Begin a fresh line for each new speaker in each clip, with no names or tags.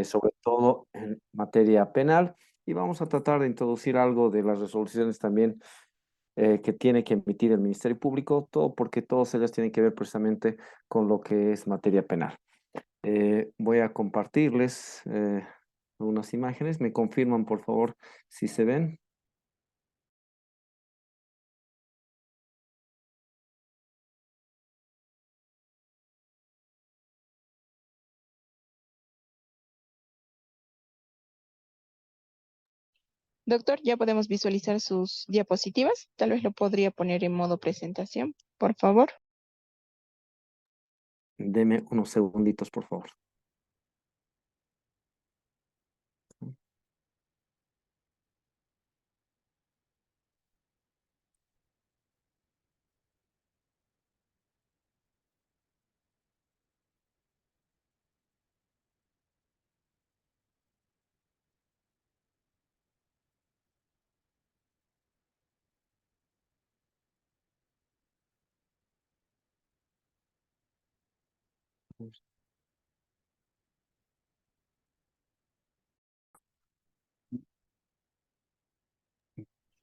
sobre todo en materia penal, y vamos a tratar de introducir algo de las resoluciones también que tiene que emitir el Ministerio Público, todo porque todas ellas tienen que ver precisamente con lo que es materia penal. Voy a compartirles unas imágenes. Me confirman, por favor, si se ven.
Doctor, ya podemos visualizar sus diapositivas. Tal vez lo podría poner en modo presentación, por favor.
Deme unos segunditos, por favor.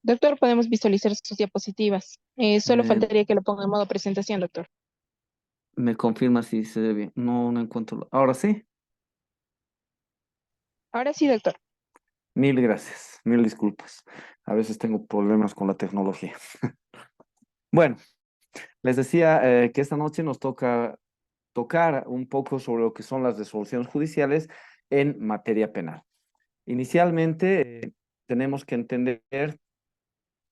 Doctor, podemos visualizar sus diapositivas. Solo
Eh,
faltaría que lo ponga en modo presentación, doctor.
Me confirma si se ve bien. No, no encuentro. Ahora sí.
Ahora sí, doctor.
Mil gracias. Mil disculpas. A veces tengo problemas con la tecnología. Bueno, les decía que esta noche nos toca tocar un poco sobre lo que son las resoluciones judiciales en materia penal. Inicialmente, tenemos que entender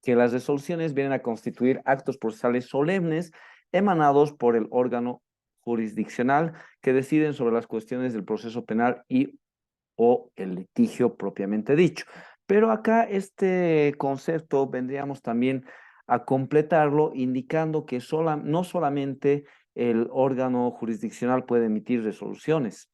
que las resoluciones vienen a constituir actos procesales solemnes emanados por el órgano jurisdiccional que deciden sobre las cuestiones del proceso penal y o el litigio propiamente dicho. Pero acá este concepto vendríamos también a completarlo indicando que no solamente el órgano jurisdiccional puede emitir resoluciones,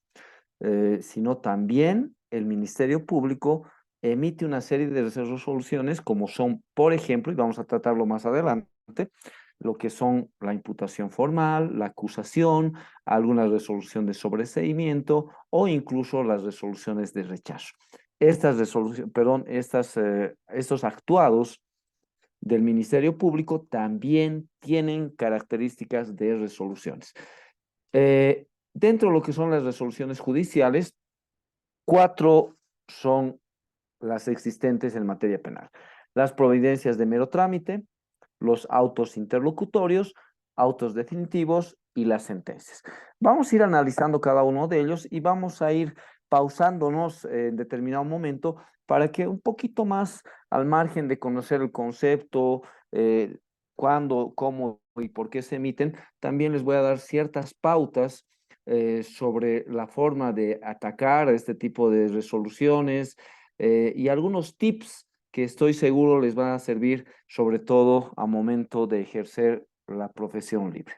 sino también el Ministerio Público emite una serie de resoluciones como son, por ejemplo, y vamos a tratarlo más adelante, lo que son la imputación formal, la acusación, alguna resolución de sobreseimiento o incluso las resoluciones de rechazo. Estas resoluciones, perdón, estos actuados del Ministerio Público también tienen características de resoluciones. Dentro de lo que son las resoluciones judiciales, cuatro son las existentes en materia penal. Las providencias de mero trámite, los autos interlocutorios, autos definitivos y las sentencias. Vamos a ir analizando cada uno de ellos y vamos a ir pausándonos en determinado momento para que un poquito más al margen de conocer el concepto, cuándo, cómo y por qué se emiten, también les voy a dar ciertas pautas sobre la forma de atacar a este tipo de resoluciones y algunos tips que estoy seguro les van a servir sobre todo a momento de ejercer la profesión libre.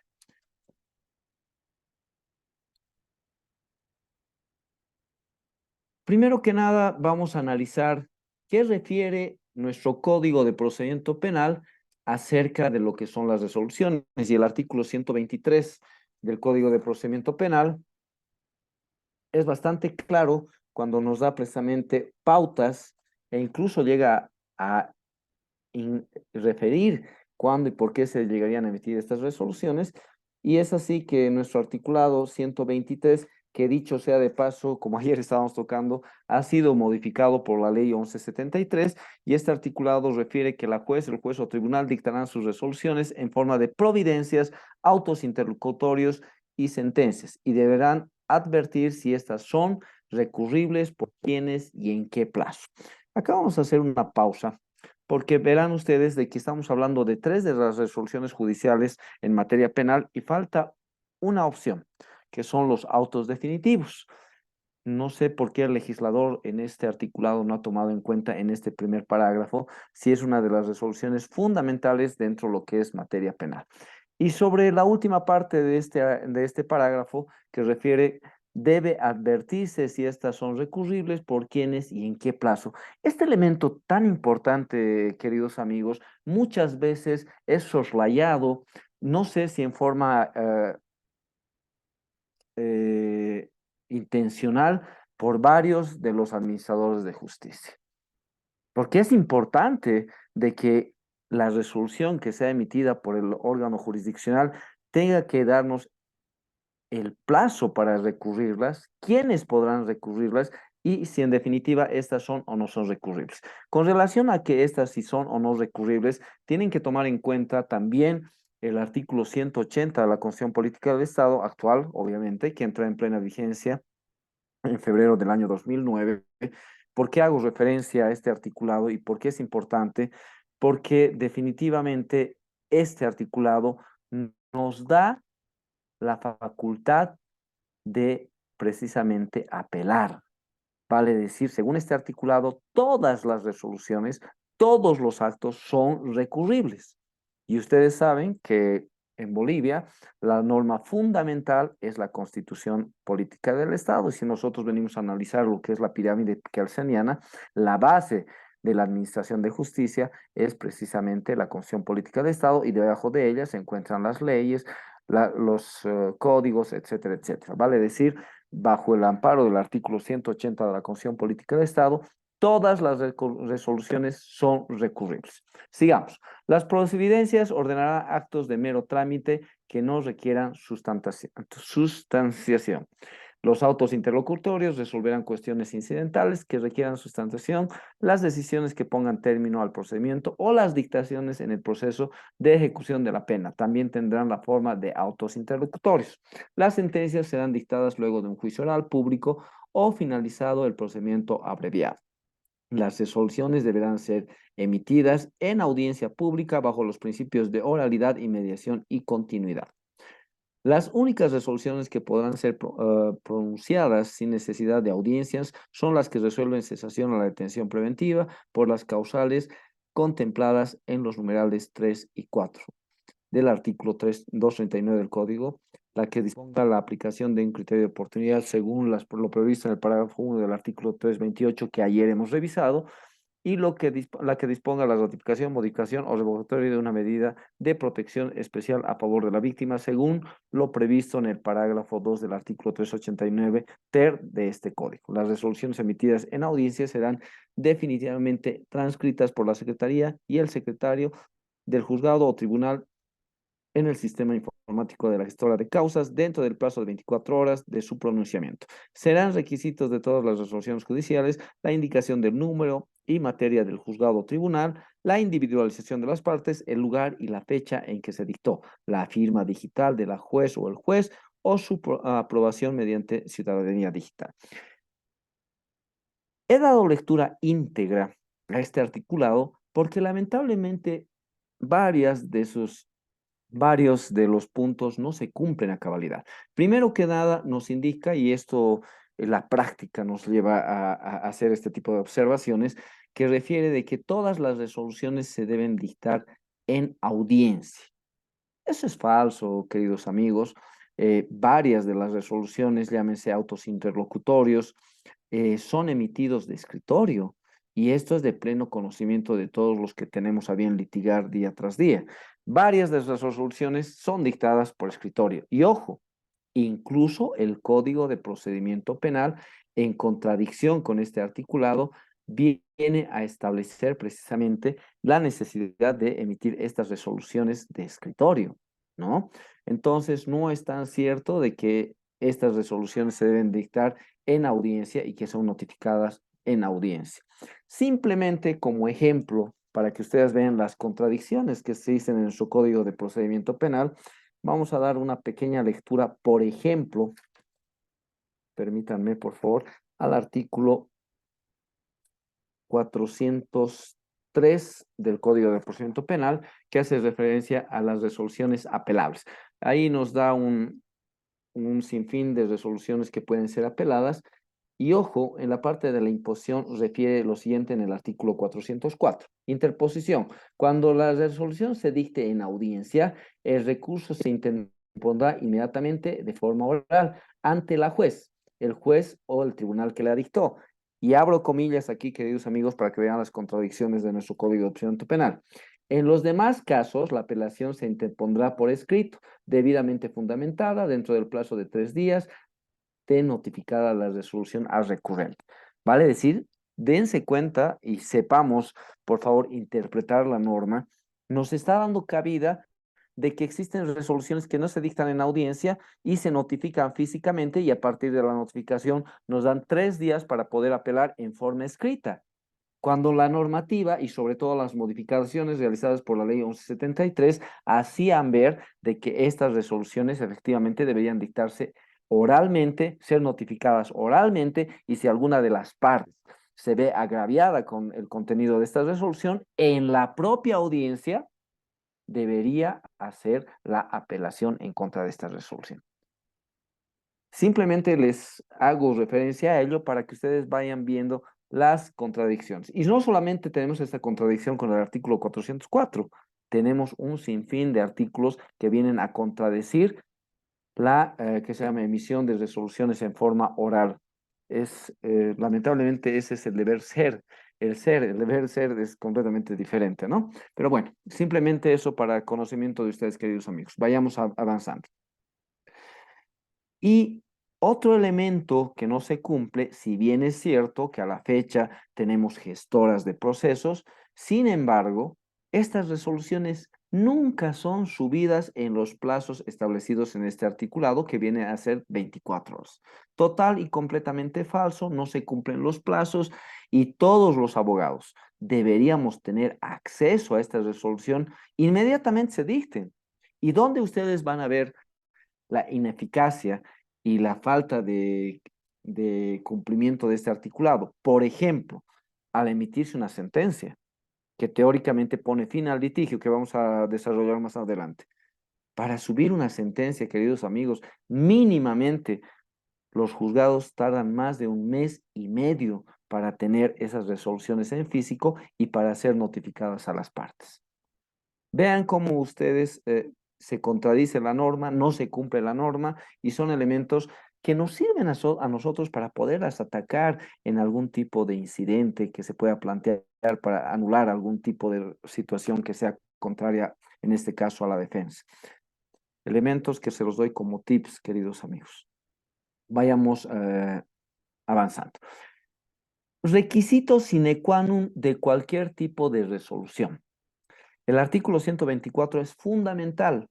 Primero que nada, vamos a analizar qué refiere nuestro Código de Procedimiento Penal acerca de lo que son las resoluciones. Y el artículo 123 del Código de Procedimiento Penal es bastante claro cuando nos da precisamente pautas e incluso llega a referir cuándo y por qué se llegarían a emitir estas resoluciones. Y es así que nuestro articulado 123, que dicho sea de paso, como ayer estábamos tocando, ha sido modificado por la ley 1173 y este articulado refiere que la juez, el juez o tribunal dictarán sus resoluciones en forma de providencias, autos interlocutorios y sentencias y deberán advertir si estas son recurribles por quiénes y en qué plazo. Acá vamos a hacer una pausa porque verán ustedes de que estamos hablando de tres de las resoluciones judiciales en materia penal y falta una opción, que son los autos definitivos. No sé por qué el legislador en este articulado no ha tomado en cuenta en este primer parágrafo si es una de las resoluciones fundamentales dentro de lo que es materia penal. Y sobre la última parte de este parágrafo que refiere, debe advertirse si estas son recurribles, por quiénes y en qué plazo. Este elemento tan importante, queridos amigos, muchas veces es soslayado, no sé si en forma intencional, por varios de los administradores de justicia. Porque es importante de que la resolución que sea emitida por el órgano jurisdiccional tenga que darnos el plazo para recurrirlas, quiénes podrán recurrirlas y si en definitiva estas son o no son recurribles. Con relación a que estas si son o no recurribles, tienen que tomar en cuenta también el artículo 180 de la Constitución Política del Estado actual, obviamente, que entra en plena vigencia en febrero del año 2009. ¿Por qué hago referencia a este articulado y por qué es importante? Porque definitivamente este articulado nos da la facultad de precisamente apelar. Vale decir, según este articulado, todas las resoluciones, todos los actos son recurribles. Y ustedes saben que en Bolivia la norma fundamental es la Constitución Política del Estado. Y si nosotros venimos a analizar lo que es la pirámide kelseniana, la base de la Administración de Justicia es precisamente la Constitución Política del Estado y debajo de ella se encuentran las leyes, los códigos, etcétera, etcétera. Vale decir, bajo el amparo del artículo 180 de la Constitución Política del Estado, todas las resoluciones son recurribles. Sigamos. Las providencias ordenarán actos de mero trámite que no requieran sustanciación. Los autos interlocutorios resolverán cuestiones incidentales que requieran sustanciación, las decisiones que pongan término al procedimiento o las dictaciones en el proceso de ejecución de la pena. También tendrán la forma de autos interlocutorios. Las sentencias serán dictadas luego de un juicio oral público o finalizado el procedimiento abreviado. Las resoluciones deberán ser emitidas en audiencia pública bajo los principios de oralidad, inmediación y continuidad. Las únicas resoluciones que podrán ser pronunciadas sin necesidad de audiencias son las que resuelven cesación a la detención preventiva por las causales contempladas en los numerales 3 y 4 del artículo 239 del Código, la que disponga la aplicación de un criterio de oportunidad según lo previsto en el parágrafo 1 del artículo 328 que ayer hemos revisado, y la que disponga la ratificación, modificación o revocatoria de una medida de protección especial a favor de la víctima, según lo previsto en el parágrafo 2 del artículo 389 ter de este código. Las resoluciones emitidas en audiencia serán definitivamente transcritas por la Secretaría y el secretario del juzgado o tribunal en el sistema informático de la gestora de causas dentro del plazo de 24 horas de su pronunciamiento. Serán requisitos de todas las resoluciones judiciales la indicación del número y materia del juzgado o tribunal, la individualización de las partes, el lugar y la fecha en que se dictó, la firma digital de la juez o el juez o su aprobación mediante ciudadanía digital. He dado lectura íntegra a este articulado porque lamentablemente varios de los puntos no se cumplen a cabalidad. Primero que nada, nos indica, y esto la práctica nos lleva a hacer este tipo de observaciones, que refiere de que todas las resoluciones se deben dictar en audiencia. Eso es falso, queridos amigos. Varias de las resoluciones, llámense autos interlocutorios, son emitidos de escritorio. Y esto es de pleno conocimiento de todos los que tenemos a bien litigar día tras día. Varias de las resoluciones son dictadas por escritorio. Y ojo, incluso el Código de Procedimiento Penal, en contradicción con este articulado, viene a establecer precisamente la necesidad de emitir estas resoluciones de escritorio, ¿no? Entonces, no es tan cierto de que estas resoluciones se deben dictar en audiencia y que son notificadas en audiencia. Simplemente como ejemplo, para que ustedes vean las contradicciones que existen en su Código de Procedimiento Penal, vamos a dar una pequeña lectura, por ejemplo, permítanme por favor, al artículo 403 del Código de Procedimiento Penal, que hace referencia a las resoluciones apelables. Ahí nos da un sinfín de resoluciones que pueden ser apeladas. Y ojo, en la parte de la imposición refiere lo siguiente en el artículo 404. Interposición. Cuando la resolución se dicte en audiencia, el recurso se interpondrá inmediatamente de forma oral ante la juez, el juez o el tribunal que la dictó. Y abro comillas aquí, queridos amigos, para que vean las contradicciones de nuestro Código de Procedimiento Penal. En los demás casos, la apelación se interpondrá por escrito, debidamente fundamentada, dentro del plazo de 3 días, esté notificada la resolución al recurrente. Vale decir, dense cuenta y sepamos, por favor, interpretar la norma. Nos está dando cabida de que existen resoluciones que no se dictan en audiencia y se notifican físicamente y a partir de la notificación nos dan 3 días para poder apelar en forma escrita. Cuando la normativa y sobre todo las modificaciones realizadas por la ley 1173 hacían ver de que estas resoluciones efectivamente deberían dictarse oralmente, ser notificadas oralmente y si alguna de las partes se ve agraviada con el contenido de esta resolución, en la propia audiencia debería hacer la apelación en contra de esta resolución. Simplemente les hago referencia a ello para que ustedes vayan viendo las contradicciones. Y no solamente tenemos esta contradicción con el artículo 404, tenemos un sinfín de artículos que vienen a contradecir la que se llama emisión de resoluciones en forma oral. Lamentablemente ese es el deber ser. El deber ser es completamente diferente, ¿no? Pero bueno, simplemente eso para conocimiento de ustedes, queridos amigos. Vayamos avanzando. Y otro elemento que no se cumple, si bien es cierto que a la fecha tenemos gestoras de procesos, sin embargo, estas resoluciones nunca son subidas en los plazos establecidos en este articulado, que viene a ser 24 horas. Total y completamente falso, no se cumplen los plazos y todos los abogados deberíamos tener acceso a esta resolución inmediatamente se dicten. ¿Y dónde ustedes van a ver la ineficacia y la falta de cumplimiento de este articulado? Por ejemplo, al emitirse una sentencia que teóricamente pone fin al litigio que vamos a desarrollar más adelante. Para subir una sentencia, queridos amigos, mínimamente los juzgados tardan más de 1 mes y medio para tener esas resoluciones en físico y para ser notificadas a las partes. Vean cómo ustedes se contradice la norma, no se cumple la norma y son elementos que nos sirven a nosotros para poderlas atacar en algún tipo de incidente que se pueda plantear para anular algún tipo de situación que sea contraria, en este caso, a la defensa. Elementos que se los doy como tips, queridos amigos. Vayamos avanzando. Requisitos sine qua non de cualquier tipo de resolución. El artículo 124 es fundamental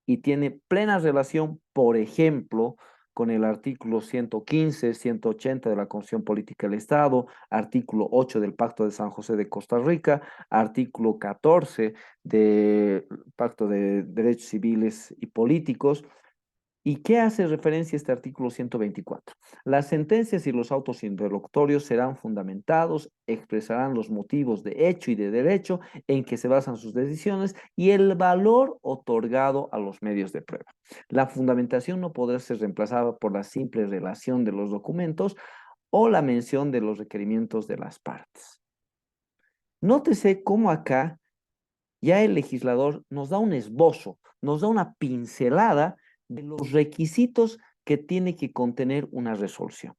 y tiene plena relación, por ejemplo, con el artículo 115, 180 de la Constitución Política del Estado, artículo 8 del Pacto de San José de Costa Rica, artículo 14 del Pacto de Derechos Civiles y Políticos. ¿Y qué hace referencia este artículo 124? Las sentencias y los autos interlocutorios serán fundamentados, expresarán los motivos de hecho y de derecho en que se basan sus decisiones y el valor otorgado a los medios de prueba. La fundamentación no podrá ser reemplazada por la simple relación de los documentos o la mención de los requerimientos de las partes. Nótese cómo acá ya el legislador nos da un esbozo, nos da una pincelada de los requisitos que tiene que contener una resolución.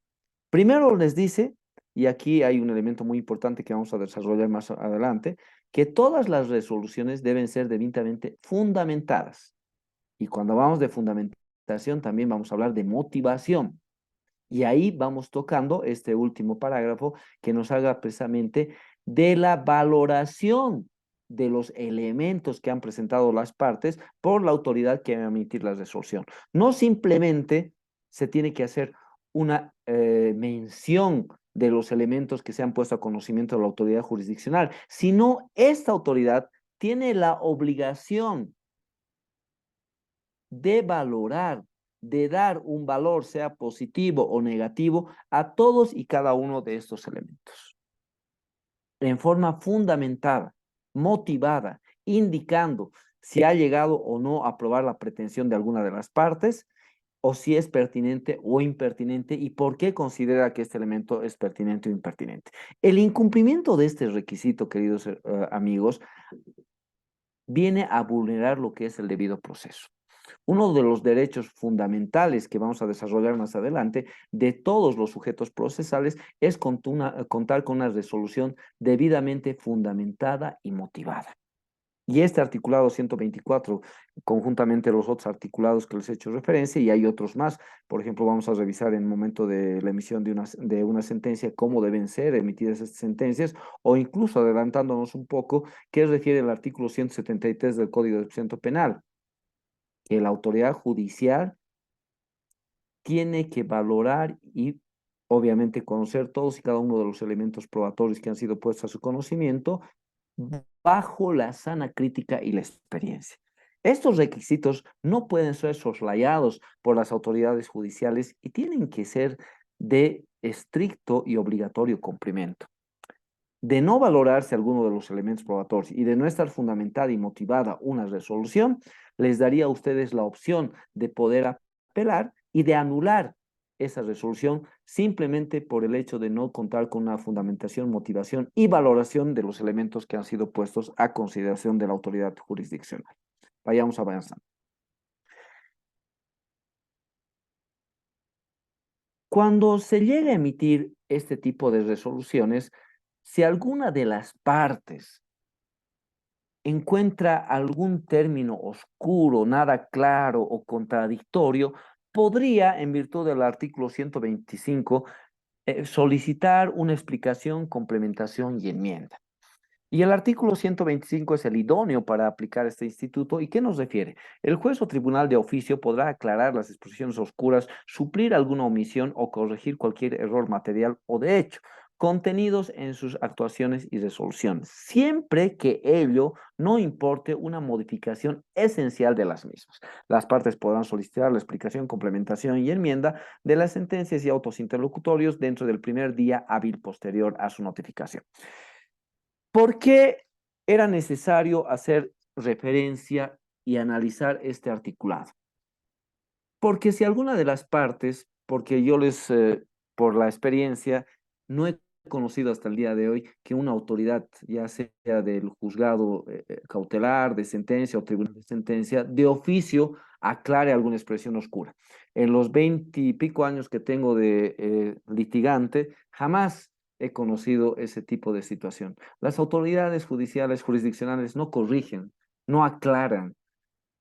Primero les dice, y aquí hay un elemento muy importante que vamos a desarrollar más adelante, que todas las resoluciones deben ser debidamente fundamentadas. Y cuando hablamos de fundamentación, también vamos a hablar de motivación. Y ahí vamos tocando este último parágrafo que nos haga precisamente de la valoración de los elementos que han presentado las partes por la autoridad que va a emitir la resolución. No simplemente se tiene que hacer una mención de los elementos que se han puesto a conocimiento de la autoridad jurisdiccional, sino esta autoridad tiene la obligación de valorar, de dar un valor, sea positivo o negativo, a todos y cada uno de estos elementos. En forma fundamentada, motivada, indicando si ha llegado o no a aprobar la pretensión de alguna de las partes, o si es pertinente o impertinente y por qué considera que este elemento es pertinente o impertinente. El incumplimiento de este requisito, queridos amigos, viene a vulnerar lo que es el debido proceso. Uno de los derechos fundamentales que vamos a desarrollar más adelante de todos los sujetos procesales es contar con una resolución debidamente fundamentada y motivada. Y este articulado 124, conjuntamente los otros articulados que les he hecho referencia, y hay otros más. Por ejemplo, vamos a revisar en el momento de la emisión de una sentencia cómo deben ser emitidas estas sentencias, o incluso adelantándonos un poco, qué refiere el artículo 173 del Código de Procedimiento Penal, que la autoridad judicial tiene que valorar y obviamente conocer todos y cada uno de los elementos probatorios que han sido puestos a su conocimiento bajo la sana crítica y la experiencia. Estos requisitos no pueden ser soslayados por las autoridades judiciales y tienen que ser de estricto y obligatorio cumplimiento. De no valorarse alguno de los elementos probatorios y de no estar fundamentada y motivada una resolución, les daría a ustedes la opción de poder apelar y de anular esa resolución simplemente por el hecho de no contar con una fundamentación, motivación y valoración de los elementos que han sido puestos a consideración de la autoridad jurisdiccional. Vayamos avanzando. Cuando se llega a emitir este tipo de resoluciones, si alguna de las partes encuentra algún término oscuro, nada claro o contradictorio, podría, en virtud del artículo 125, solicitar una explicación, complementación y enmienda. Y el artículo 125 es el idóneo para aplicar este instituto. ¿Y qué nos refiere? El juez o tribunal de oficio podrá aclarar las exposiciones oscuras, suplir alguna omisión o corregir cualquier error material o de hecho contenidos en sus actuaciones y resoluciones, siempre que ello no importe una modificación esencial de las mismas. Las partes podrán solicitar la explicación, complementación y enmienda de las sentencias y autos interlocutorios dentro del primer día hábil posterior a su notificación. ¿Por qué era necesario hacer referencia y analizar este articulado? Porque si alguna de las partes, porque por la experiencia, no he conocido hasta el día de hoy que una autoridad, ya sea del juzgado cautelar, de sentencia o tribunal de sentencia, de oficio aclare alguna expresión oscura. En los 20 y pico años que tengo de litigante, jamás he conocido ese tipo de situación. Las autoridades judiciales, jurisdiccionales no corrigen, no aclaran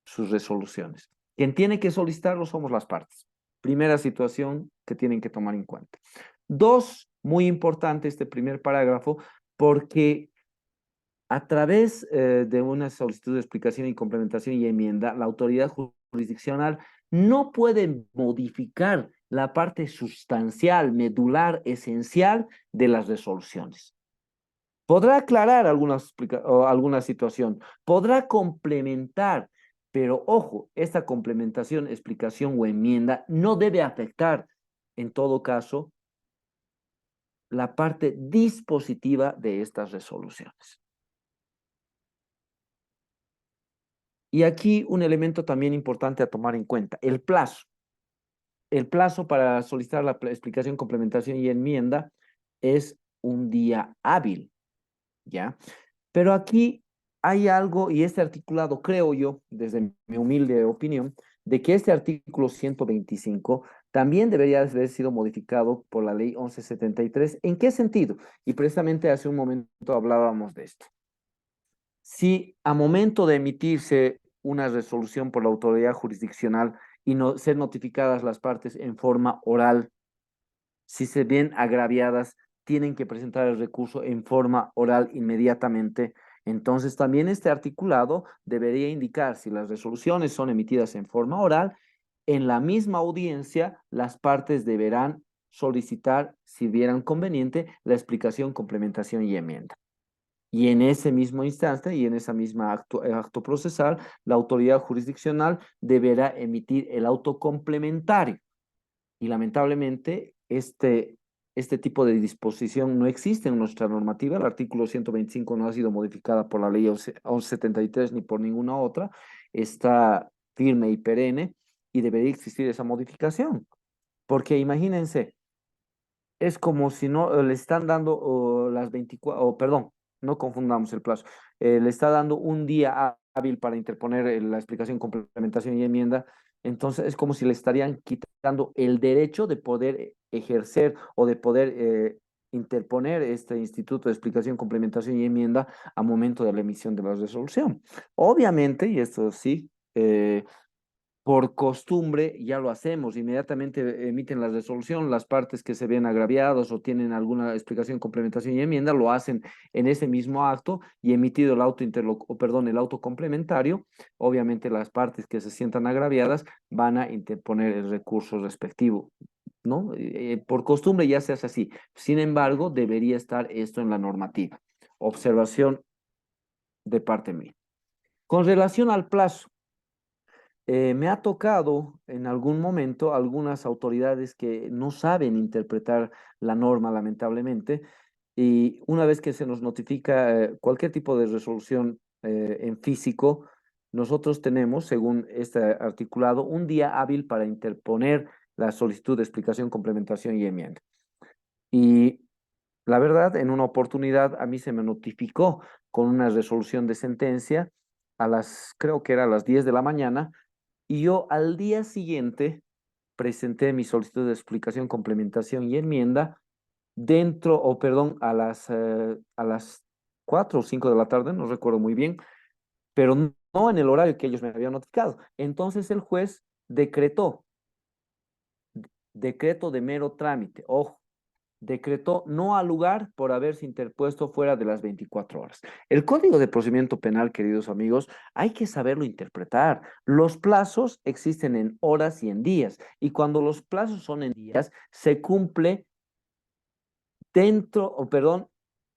sus resoluciones. Quien tiene que solicitarlo somos las partes. Primera situación que tienen que tomar en cuenta. Dos, muy importante este primer parágrafo, porque a través de una solicitud de explicación y complementación y enmienda, la autoridad jurisdiccional no puede modificar la parte sustancial, medular, esencial de las resoluciones. Podrá aclarar alguna situación, podrá complementar, pero ojo, esta complementación, explicación o enmienda no debe afectar, en todo caso, la parte dispositiva de estas resoluciones. Y aquí un elemento también importante a tomar en cuenta, el plazo. El plazo para solicitar la explicación, complementación y enmienda es un día hábil, ¿ya? Pero aquí hay algo, y este articulado, creo yo, desde mi humilde opinión, de que este artículo 125 también debería haber sido modificado por la ley 1173. ¿En qué sentido? Y precisamente hace un momento hablábamos de esto. Si a momento de emitirse una resolución por la autoridad jurisdiccional y no ser notificadas las partes en forma oral, si se ven agraviadas, tienen que presentar el recurso en forma oral inmediatamente. Entonces, también este articulado debería indicar si las resoluciones son emitidas en forma oral, en la misma audiencia, las partes deberán solicitar, si vieran conveniente, la explicación, complementación y enmienda. Y en ese mismo instante y en esa misma acto procesal, la autoridad jurisdiccional deberá emitir el auto complementario. Y lamentablemente, este tipo de disposición no existe en nuestra normativa. El artículo 125 no ha sido modificada por la ley 1173 ni por ninguna otra. Está firme y perenne y debería existir esa modificación. Porque imagínense, es como si no le están dando las 24, perdón, no confundamos el plazo, le está dando un día hábil para interponer la explicación, complementación y enmienda, entonces es como si le estarían quitando el derecho de poder ejercer o de poder interponer este instituto de explicación, complementación y enmienda a momento de la emisión de la resolución. Obviamente, y esto sí, por costumbre ya lo hacemos, inmediatamente emiten la resolución, las partes que se ven agraviados o tienen alguna explicación, complementación y enmienda lo hacen en ese mismo acto y emitido el el auto complementario, obviamente las partes que se sientan agraviadas van a interponer el recurso respectivo, ¿no? Por costumbre ya se hace así. Sin embargo, debería estar esto en la normativa. Observación de parte mía. Con relación al plazo, me ha tocado en algún momento algunas autoridades que no saben interpretar la norma, lamentablemente, y una vez que se nos notifica cualquier tipo de resolución en físico, nosotros tenemos, según este articulado, un día hábil para interponer la solicitud de explicación, complementación y enmienda. Y la verdad, en una oportunidad a mí se me notificó con una resolución de sentencia creo que era a las 10 de la mañana, y yo al día siguiente presenté mi solicitud de explicación, complementación y enmienda a las 4 o 5 de la tarde, no recuerdo muy bien, pero no en el horario que ellos me habían notificado. Entonces el juez decretó, decreto de mero trámite, ojo, decretó no al lugar por haberse interpuesto fuera de las 24 horas. El Código de Procedimiento Penal, queridos amigos, hay que saberlo interpretar. Los plazos existen en horas y en días, y cuando los plazos son en días, se cumple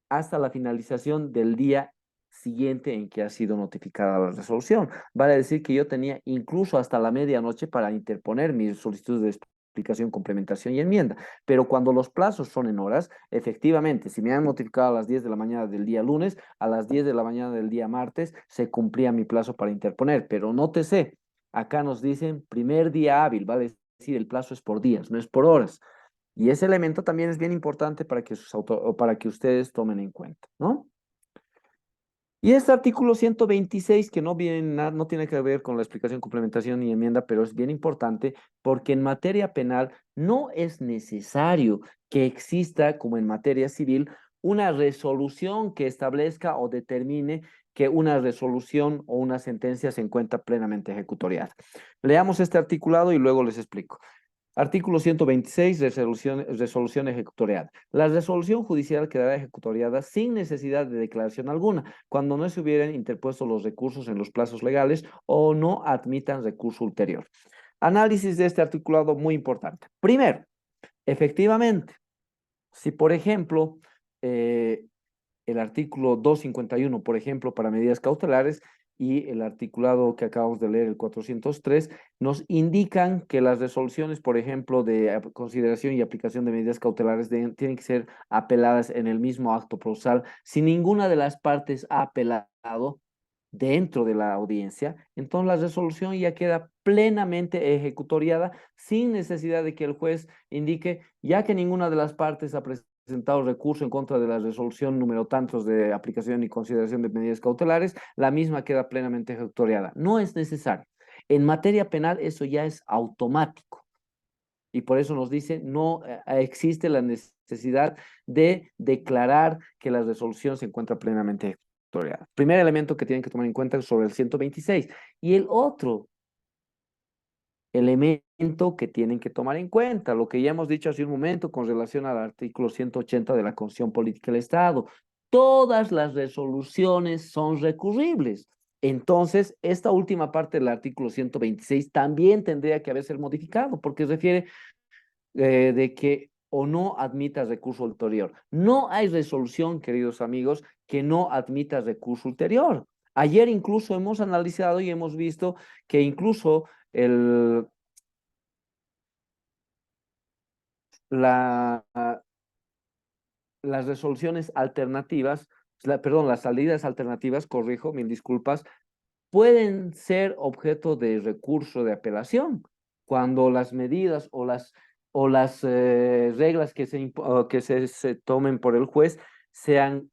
hasta la finalización del día siguiente en que ha sido notificada la resolución. Vale decir que yo tenía incluso hasta la medianoche para interponer mis solicitudes de explicación, complementación y enmienda. Pero cuando los plazos son en horas, efectivamente, si me han notificado a las 10 de la mañana del día lunes, a las 10 de la mañana del día martes, se cumplía mi plazo para interponer. Pero nótese, acá nos dicen primer día hábil, vale decir, el plazo es por días, no es por horas. Y ese elemento también es bien importante para que ustedes tomen en cuenta, ¿no? Y este artículo 126, que no tiene que ver con la explicación, complementación ni enmienda, pero es bien importante porque en materia penal no es necesario que exista, como en materia civil, una resolución que establezca o determine que una resolución o una sentencia se encuentra plenamente ejecutoriada. Leamos este articulado y luego les explico. Artículo 126, resolución ejecutoriada. La resolución judicial quedará ejecutoriada sin necesidad de declaración alguna, cuando no se hubieran interpuesto los recursos en los plazos legales o no admitan recurso ulterior. Análisis de este articulado muy importante. Primero, efectivamente, si por ejemplo, el artículo 251, por ejemplo, para medidas cautelares, y el articulado que acabamos de leer, el 403, nos indican que las resoluciones, por ejemplo, de consideración y aplicación de medidas cautelares tienen que ser apeladas en el mismo acto procesal. Si ninguna de las partes ha apelado dentro de la audiencia, entonces la resolución ya queda plenamente ejecutoriada sin necesidad de que el juez indique, ya que ninguna de las partes ha presentado recurso en contra de la resolución número tantos de aplicación y consideración de medidas cautelares, la misma queda plenamente ejecutoriada. No es necesario. En materia penal eso ya es automático y por eso nos dice no existe la necesidad de declarar que la resolución se encuentra plenamente ejecutoriada. Primer elemento que tienen que tomar en cuenta es sobre el 126. Y el otro elemento que tienen que tomar en cuenta, lo que ya hemos dicho hace un momento con relación al artículo 180 de la Constitución Política del Estado. Todas las resoluciones son recurribles. Entonces, esta última parte del artículo 126 también tendría que haber sido modificado porque refiere de que o no admita recurso ulterior. No hay resolución, queridos amigos, que no admita recurso ulterior. Ayer incluso hemos analizado y hemos visto que incluso la, las resoluciones alternativas, las salidas alternativas, corrijo, mil disculpas, pueden ser objeto de recurso de apelación cuando las medidas o las reglas que se tomen por el juez sean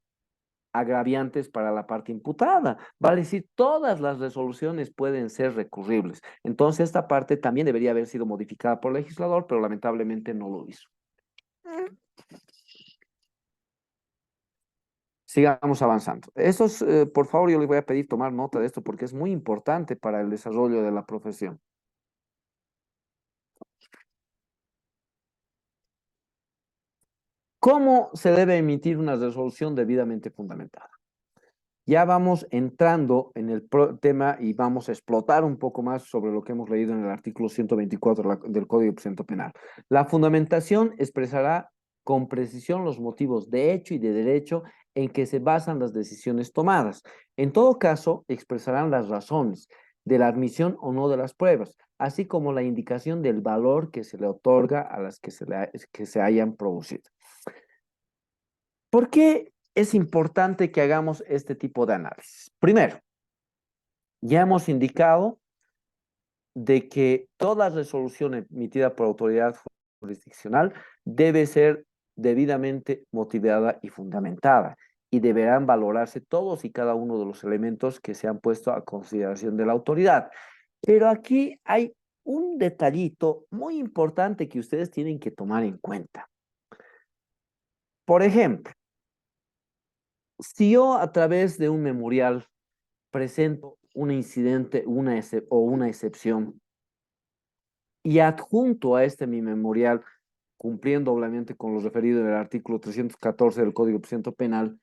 agraviantes para la parte imputada. Vale decir, todas las resoluciones pueden ser recurribles. Entonces, esta parte también debería haber sido modificada por el legislador, pero lamentablemente no lo hizo. Sigamos avanzando. Esos, por favor, yo les voy a pedir tomar nota de esto porque es muy importante para el desarrollo de la profesión. ¿Cómo se debe emitir una resolución debidamente fundamentada? Ya vamos entrando en el tema y vamos a explotar un poco más sobre lo que hemos leído en el artículo 124 del Código de Procedimiento Penal. La fundamentación expresará con precisión los motivos de hecho y de derecho en que se basan las decisiones tomadas. En todo caso, expresarán las razones de la admisión o no de las pruebas, así como la indicación del valor que se le otorga a las que se hayan producido. ¿Por qué es importante que hagamos este tipo de análisis? Primero, ya hemos indicado de que toda resolución emitida por autoridad jurisdiccional debe ser debidamente motivada y fundamentada y deberán valorarse todos y cada uno de los elementos que se han puesto a consideración de la autoridad. Pero aquí hay un detallito muy importante que ustedes tienen que tomar en cuenta. Por ejemplo, si yo a través de un memorial presento un incidente o una excepción y adjunto a este mi memorial, cumpliendo obviamente con lo referido en el artículo 314 del Código de Procedimiento Penal,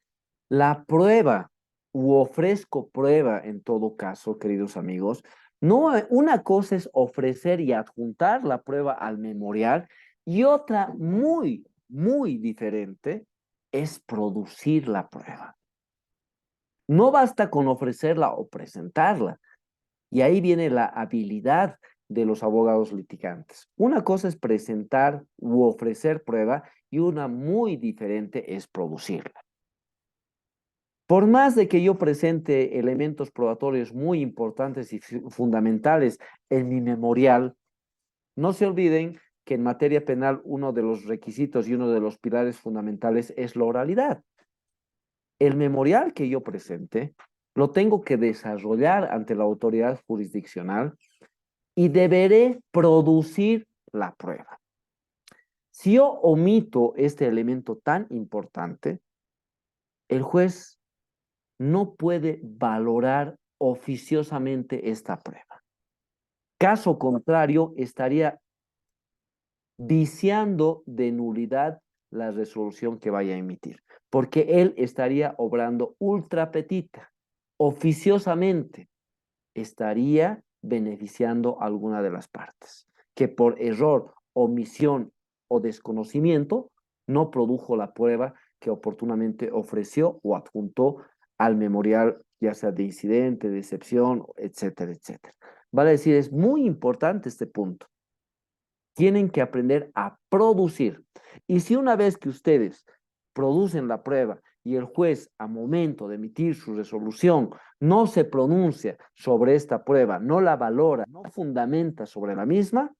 la prueba u ofrezco prueba en todo caso, queridos amigos. No, una cosa es ofrecer y adjuntar la prueba al memorial y otra muy diferente es producir la prueba. No basta con ofrecerla o presentarla. Y ahí viene la habilidad de los abogados litigantes. Una cosa es presentar u ofrecer prueba y una muy diferente es producirla. Por más de que yo presente elementos probatorios muy importantes y fundamentales en mi memorial, no se olviden que en materia penal uno de los requisitos y uno de los pilares fundamentales es la oralidad. El memorial que yo presente lo tengo que desarrollar ante la autoridad jurisdiccional y deberé producir la prueba. Si yo omito este elemento tan importante, el juez no puede valorar oficiosamente esta prueba. Caso contrario, estaría viciando de nulidad la resolución que vaya a emitir, porque él estaría obrando ultra petita, oficiosamente estaría beneficiando a alguna de las partes, que por error, omisión o desconocimiento no produjo la prueba que oportunamente ofreció o adjuntó al memorial, ya sea de incidente, de excepción, etcétera, etcétera. Vale decir, es muy importante este punto. Tienen que aprender a producir. Y si una vez que ustedes producen la prueba y el juez, a momento de emitir su resolución, no se pronuncia sobre esta prueba, no la valora, no fundamenta sobre la misma,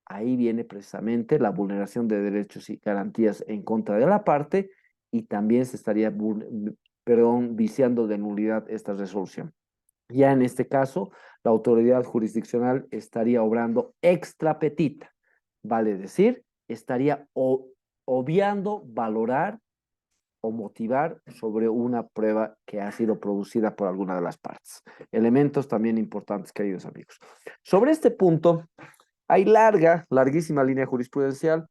ahí viene precisamente la vulneración de derechos y garantías en contra de la parte y también se estaría, viciando de nulidad esta resolución. Ya en este caso, la autoridad jurisdiccional estaría obrando extra petita, vale decir, estaría obviando valorar o motivar sobre una prueba que ha sido producida por alguna de las partes. Elementos también importantes, queridos amigos. Sobre este punto, hay larguísima línea jurisprudencial.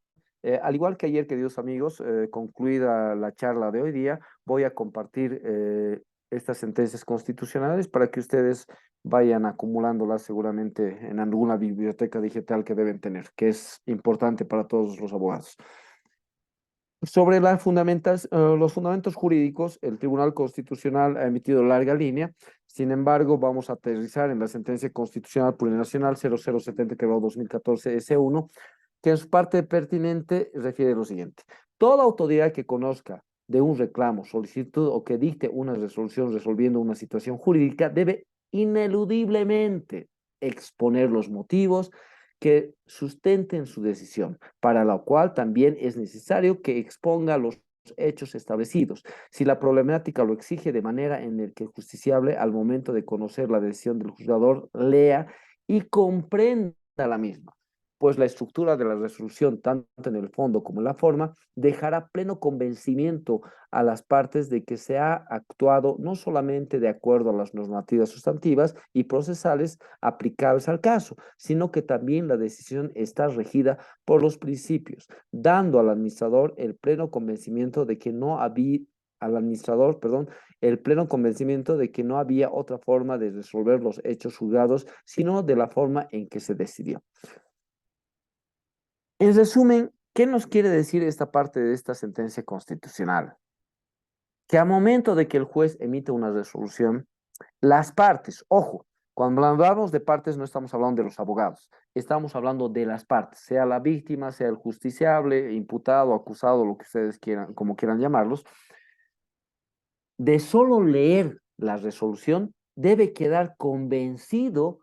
Al igual que ayer, queridos amigos, concluida la charla de hoy día, voy a compartir estas sentencias constitucionales para que ustedes vayan acumulándolas seguramente en alguna biblioteca digital que deben tener, que es importante para todos los abogados. Sobre los fundamentos jurídicos, el Tribunal Constitucional ha emitido larga línea. Sin embargo, vamos a aterrizar en la sentencia constitucional plurinacional 0070-2014 S1, que en su parte pertinente refiere lo siguiente. Toda autoridad que conozca de un reclamo, solicitud o que dicte una resolución resolviendo una situación jurídica debe ineludiblemente exponer los motivos que sustenten su decisión, para lo cual también es necesario que exponga los hechos establecidos, si la problemática lo exige, de manera en el que el justiciable, al momento de conocer la decisión del juzgador, lea y comprenda la misma. pues la estructura de la resolución, tanto en el fondo como en la forma, dejará pleno convencimiento a las partes de que se ha actuado no solamente de acuerdo a las normativas sustantivas y procesales aplicables al caso, sino que también la decisión está regida por los principios, dando al administrador el pleno convencimiento de que no había al administrador, perdón, el pleno convencimiento de que no había otra forma de resolver los hechos juzgados, sino de la forma en que se decidió. En resumen, ¿qué nos quiere decir esta parte de esta sentencia constitucional? Que a momento de que el juez emite una resolución, las partes, ojo, cuando hablamos de partes no estamos hablando de los abogados, estamos hablando de las partes, sea la víctima, sea el justiciable, imputado, acusado, lo que ustedes quieran, como quieran llamarlos, de solo leer la resolución, debe quedar convencido,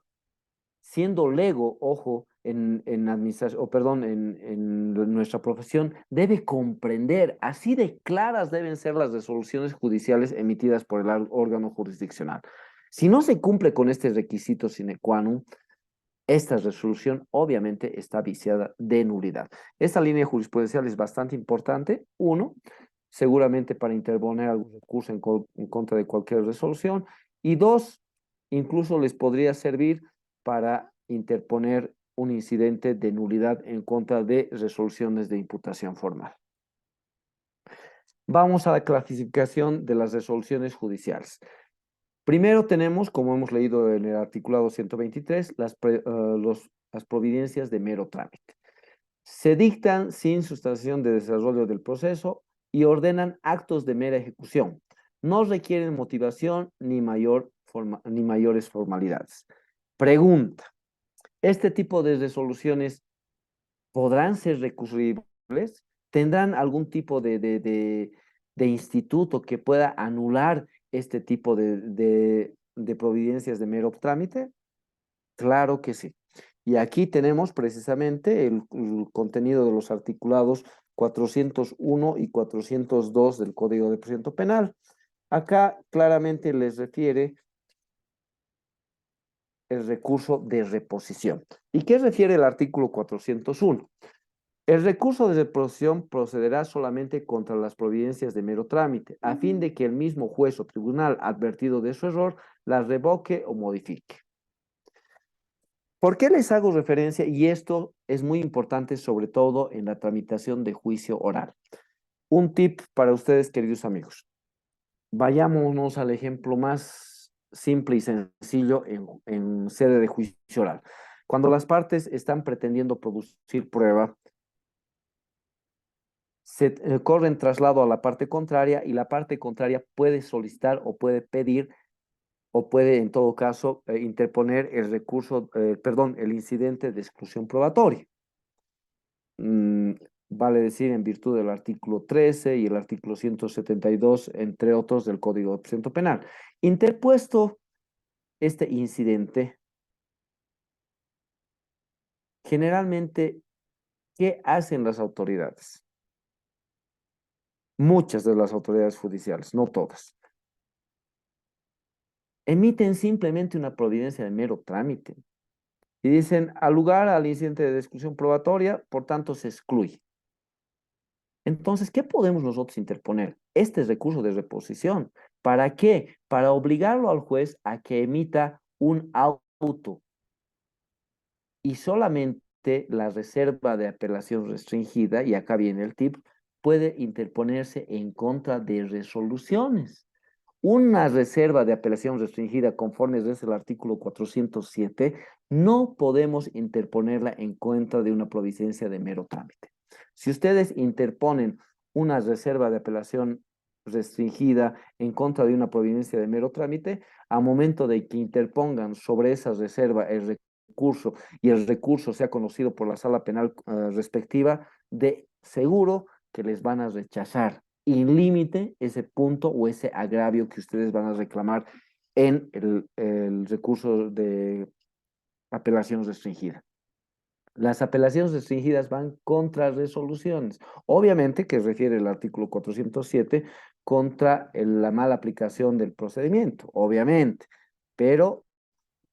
siendo lego, ojo, en administración, o perdón, en nuestra profesión, debe comprender, así de claras deben ser las resoluciones judiciales emitidas por el órgano jurisdiccional. Si no se cumple con este requisito sine qua non, esta resolución obviamente está viciada de nulidad. Esta línea jurisprudencial es bastante importante. Uno, seguramente para interponer algún recurso en contra de cualquier resolución. Y dos, incluso les podría servir para interponer un incidente de nulidad en contra de resoluciones de imputación formal. Vamos a la clasificación de las resoluciones judiciales. Primero tenemos, como hemos leído en el articulado 123, las providencias de mero trámite. Se dictan sin sustanciación de desarrollo del proceso y ordenan actos de mera ejecución. No requieren motivación ni mayores formalidades. Pregunta, ¿este tipo de resoluciones podrán ser recurribles? ¿Tendrán algún tipo de instituto que pueda anular este tipo de providencias de mero trámite? Claro que sí. Y aquí tenemos precisamente el contenido de los articulados 401 y 402 del Código de Procedimiento Penal. Acá claramente les refiere el recurso de reposición. ¿Y qué refiere el artículo 401? El recurso de reposición procederá solamente contra las providencias de mero trámite, a fin de que el mismo juez o tribunal, advertido de su error, las revoque o modifique. ¿Por qué les hago referencia? Y esto es muy importante, sobre todo en la tramitación de juicio oral. Un tip para ustedes, queridos amigos. Vayámonos al ejemplo más simple y sencillo en sede de juicio oral. Cuando las partes están pretendiendo producir prueba, se corren traslado a la parte contraria y la parte contraria puede solicitar o puede pedir o puede en todo caso interponer el recurso, perdón, el incidente de exclusión probatoria. Vale decir, en virtud del artículo 13 y el artículo 172, entre otros, del Código de Procedimiento Penal. Interpuesto este incidente, generalmente, ¿qué hacen las autoridades? Muchas de las autoridades judiciales, no todas, emiten simplemente una providencia de mero trámite y dicen, al lugar al incidente de exclusión probatoria, por tanto, se excluye. Entonces, ¿qué podemos nosotros interponer? Este recurso de reposición. ¿Para qué? Para obligarlo al juez a que emita un auto. Y solamente la reserva de apelación restringida, y acá viene el tip, puede interponerse en contra de resoluciones. Una reserva de apelación restringida conforme es el artículo 407, no podemos interponerla en contra de una providencia de mero trámite. Si ustedes interponen una reserva de apelación restringida en contra de una providencia de mero trámite, a momento de que interpongan sobre esa reserva el recurso y el recurso sea conocido por la sala penal respectiva, de seguro que les van a rechazar y límite ese punto o ese agravio que ustedes van a reclamar en el recurso de apelación restringida. Las apelaciones restringidas van contra resoluciones. Obviamente que refiere el artículo 407 contra la mala aplicación del procedimiento, obviamente, pero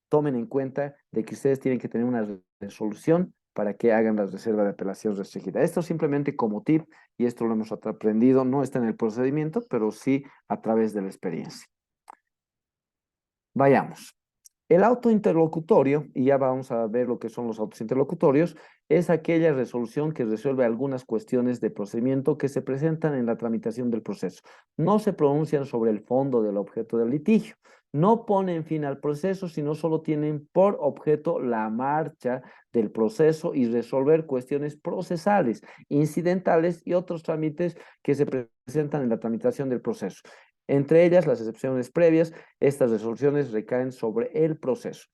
tomen en cuenta de que ustedes tienen que tener una resolución para que hagan la reserva de apelación restringida. Esto simplemente como tip, y esto lo hemos aprendido, no está en el procedimiento, pero sí a través de la experiencia. Vayamos. El auto interlocutorio, y ya vamos a ver lo que son los autos interlocutorios, es aquella resolución que resuelve algunas cuestiones de procedimiento que se presentan en la tramitación del proceso. No se pronuncian sobre el fondo del objeto del litigio. No ponen fin al proceso, sino solo tienen por objeto la marcha del proceso y resolver cuestiones procesales, incidentales y otros trámites que se presentan en la tramitación del proceso. Entre ellas, las excepciones previas, estas resoluciones recaen sobre el proceso.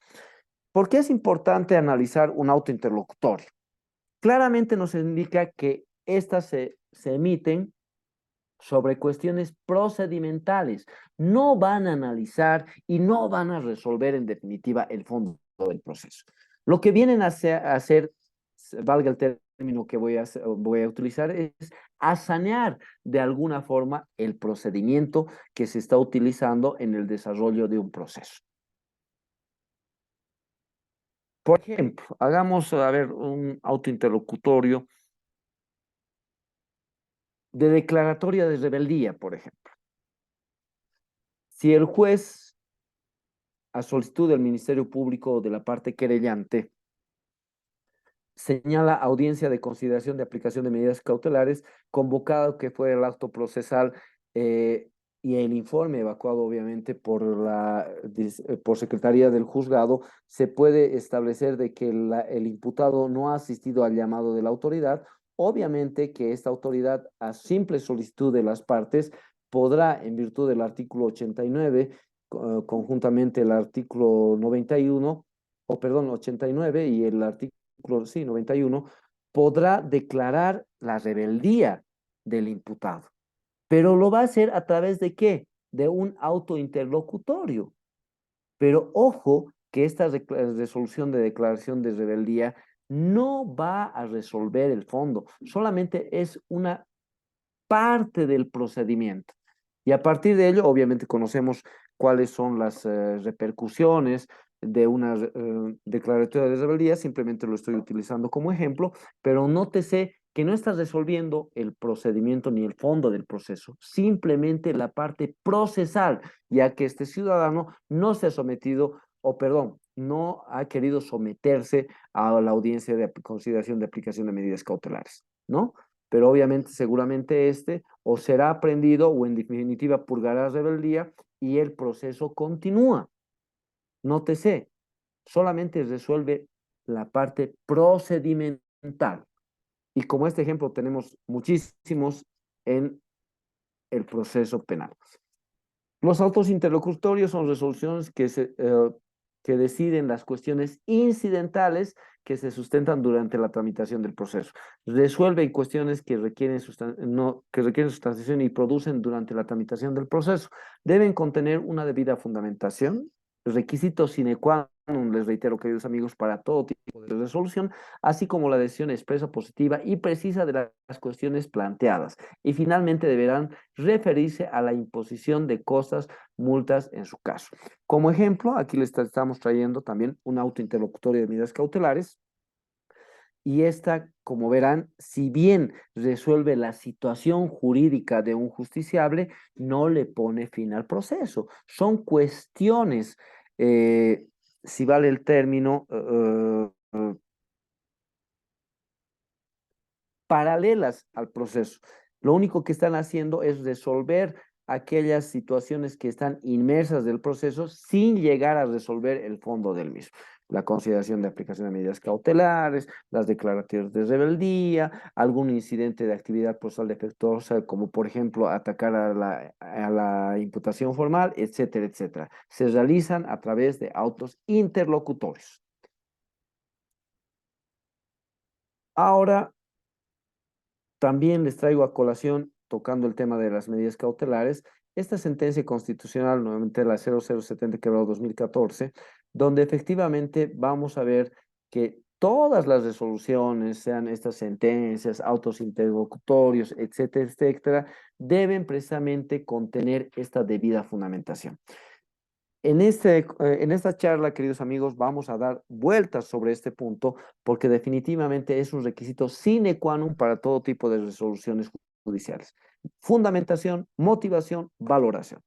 ¿Por qué es importante analizar un auto interlocutorio? Claramente nos indica que estas se emiten sobre cuestiones procedimentales. No van a analizar y no van a resolver en definitiva el fondo del proceso. Lo que vienen a hacer, valga el término que voy a utilizar, es a sanear de alguna forma el procedimiento que se está utilizando en el desarrollo de un proceso. Por ejemplo, hagamos, a ver, un autointerlocutorio de declaratoria de rebeldía, por ejemplo. Si el juez, a solicitud del Ministerio Público o de la parte querellante, señala audiencia de consideración de aplicación de medidas cautelares, convocado que fue el acto procesal y el informe evacuado obviamente por Secretaría del Juzgado, se puede establecer de que el imputado no ha asistido al llamado de la autoridad. Obviamente que esta autoridad, a simple solicitud de las partes, podrá, en virtud del artículo 89, conjuntamente el artículo 91, o perdón, 89 y el artículo sí, 91, podrá declarar la rebeldía del imputado. Pero lo va a hacer a través de ¿qué? De un auto interlocutorio. Pero ojo que esta resolución de declaración de rebeldía no va a resolver el fondo, solamente es una parte del procedimiento. Y a partir de ello, obviamente conocemos cuáles son las repercusiones de una declaratoria de rebeldía, simplemente lo estoy utilizando como ejemplo, pero nótese que no está resolviendo el procedimiento ni el fondo del proceso, simplemente la parte procesal, ya que este ciudadano no se ha sometido, o perdón, no ha querido someterse a la audiencia de consideración de aplicación de medidas cautelares, ¿no? Pero obviamente seguramente o será aprendido o en definitiva purgará rebeldía y el proceso continúa. Nótese, solamente resuelve la parte procedimental. Y como este ejemplo tenemos muchísimos en el proceso penal. Los autos interlocutorios son resoluciones que deciden las cuestiones incidentales que se sustentan durante la tramitación del proceso. Resuelven cuestiones que requieren, que requieren sustanciación y producen durante la tramitación del proceso. Deben contener una debida fundamentación, requisitos sine qua non, les reitero, queridos amigos, para todo tipo de resolución, así como la decisión expresa, positiva y precisa de las cuestiones planteadas. Y finalmente deberán referirse a la imposición de costas, multas en su caso. Como ejemplo, aquí les estamos trayendo también un auto interlocutorio de medidas cautelares. Y esta, como verán, si bien resuelve la situación jurídica de un justiciable, no le pone fin al proceso. Son cuestiones, si vale el término, paralelas al proceso. Lo único que están haciendo es resolver aquellas situaciones que están inmersas del proceso sin llegar a resolver el fondo del mismo. La consideración de aplicación de medidas cautelares, las declaratorias de rebeldía, algún incidente de actividad procesal defectuosa, como por ejemplo atacar a la imputación formal, etcétera, etcétera. Se realizan a través de autos interlocutorios. Ahora, también les traigo a colación, tocando el tema de las medidas cautelares, esta sentencia constitucional, nuevamente la 0070/2014, donde efectivamente vamos a ver que todas las resoluciones, sean estas sentencias, autos interlocutorios, etcétera, etcétera, deben precisamente contener esta debida fundamentación. En esta charla, queridos amigos, vamos a dar vueltas sobre este punto porque definitivamente es un requisito sine qua non para todo tipo de resoluciones judiciales. Fundamentación, motivación, valoración.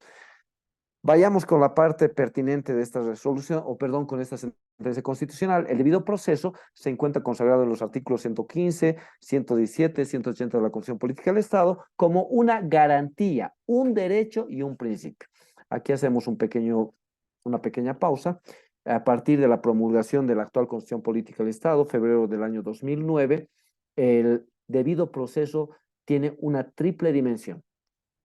Vayamos con la parte pertinente de esta resolución, o perdón, con esta sentencia constitucional. El debido proceso se encuentra consagrado en los artículos 115, 117, 180 de la Constitución Política del Estado como una garantía, un derecho y un principio. Aquí hacemos una pequeña pausa. A partir de la promulgación de la actual Constitución Política del Estado, febrero del año 2009, el debido proceso tiene una triple dimensión